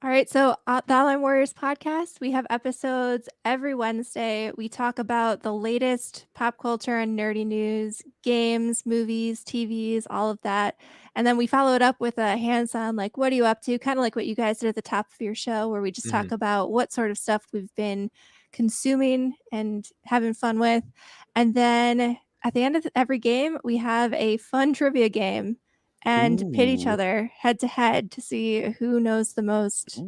All right, so the Online Warriors podcast, we have episodes every Wednesday. We talk about the latest pop culture and nerdy news, games, movies, TVs, all of that. And then we follow it up with a hands-on, like, what are you up to? Kind of like what you guys did at the top of your show, where we just talk about what sort of stuff we've been consuming and having fun with. And then at the end of every game, we have a fun trivia game and pit each other head to head to see who knows the most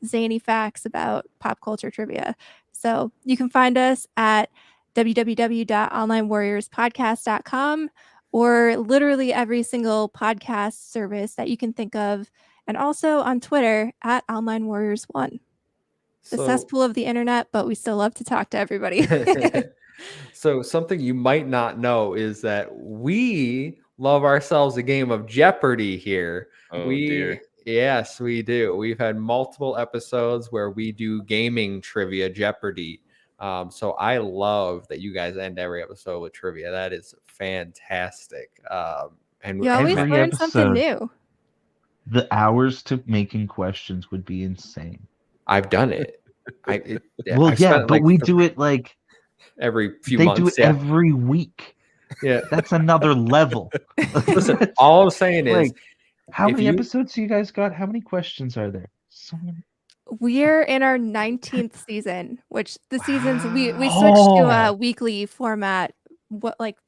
zany facts about pop culture trivia. So you can find us at www.onlinewarriorspodcast.com or literally every single podcast service that you can think of, and also on Twitter at Online Warriors 1. The cesspool of the internet, but we still love to talk to everybody. So something you might not know is that we love ourselves a game of Jeopardy here. Dear. Yes, we do. We've had multiple episodes where we do gaming trivia Jeopardy. So I love that you guys end every episode with trivia. That is fantastic. And you always every learn something new. The hours to making questions would be insane. I've done it. But we do it like every few months. They do it every week. Yeah, that's another level. Listen, all I'm saying is, how many episodes do you guys got? How many questions are there? So many. We're in our 19th season, which the seasons we switched to a weekly format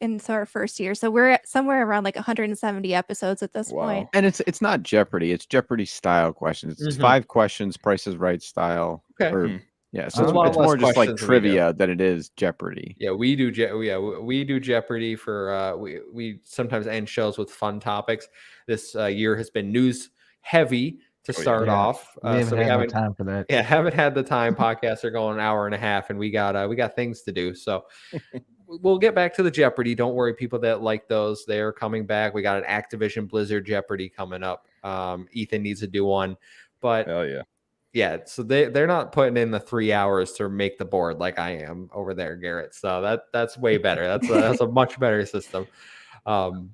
into our first year. So we're at somewhere around like 170 episodes at this point. And it's not Jeopardy. It's Jeopardy style questions. It's 5 questions, Price is Right style. Okay. Or, yeah, So so a lot it's less more just like questions than we do. trivia than it is Jeopardy. Yeah, we do. We do Jeopardy for. We sometimes end shows with fun topics. This year has been news heavy to start off. We haven't so we had haven't time for that. Yeah, haven't had the time. Podcasts are going an hour and a half, and we got things to do. So we'll get back to the Jeopardy. Don't worry, people that like those, they're coming back. We got an Activision Blizzard Jeopardy coming up. Ethan needs to do one, but Hell yeah. yeah, so they're not putting in the 3 hours to make the board like I am over there, Garrett. So that's way better. That's a much better system. All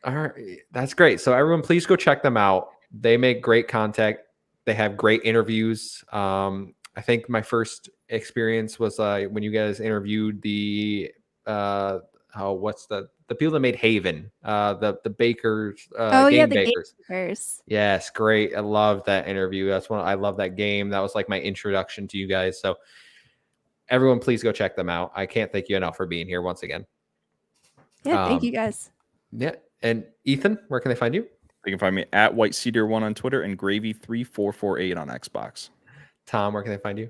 right, that's great. So everyone, please go check them out. They make great content. They have great interviews. I think my first experience was when you guys interviewed the what's the people that made Haven, the bakers, game bakers. Yes, great. I love that interview. I love that game. That was like my introduction to you guys. So everyone, please go check them out. I can't thank you enough for being here once again. Yeah, thank you guys. Yeah, and Ethan, where can they find you? You can find me at WhiteCedar1 on Twitter and Gravy3448 on Xbox. Tom, where can they find you?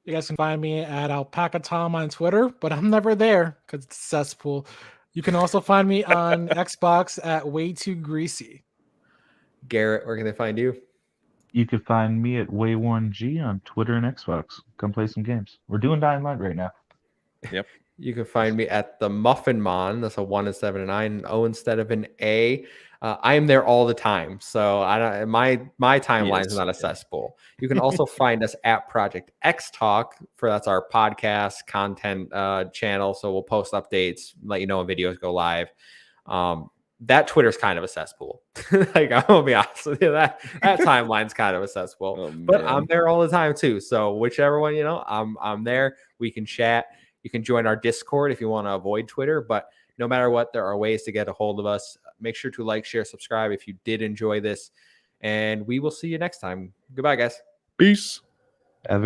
You guys can find me at Alpaca Tom on Twitter, but I'm never there because it's cesspool. You can also find me on Xbox at Way Too Greasy. Garrett, where can they find you? You can find me at Way1G on Twitter and Xbox. Come play some games. We're doing Dying Light right now. Yep. You can find me at the Muffin Mon. That's a 1 instead of an I, an O instead of an A. I am there all the time, so I don't. My timeline is not a cesspool. You can also find us at Project XTalk that's our podcast content channel. So we'll post updates, let you know when videos go live. That Twitter's kind of a cesspool. Like, I'm gonna be honest with you, that timeline's kind of a cesspool. But I'm there all the time too. So whichever one, I'm there. We can chat. You can join our Discord if you want to avoid Twitter, but no matter what, there are ways to get a hold of us. Make sure to like, share, subscribe if you did enjoy this, and we will see you next time. Goodbye, guys. Peace. Have a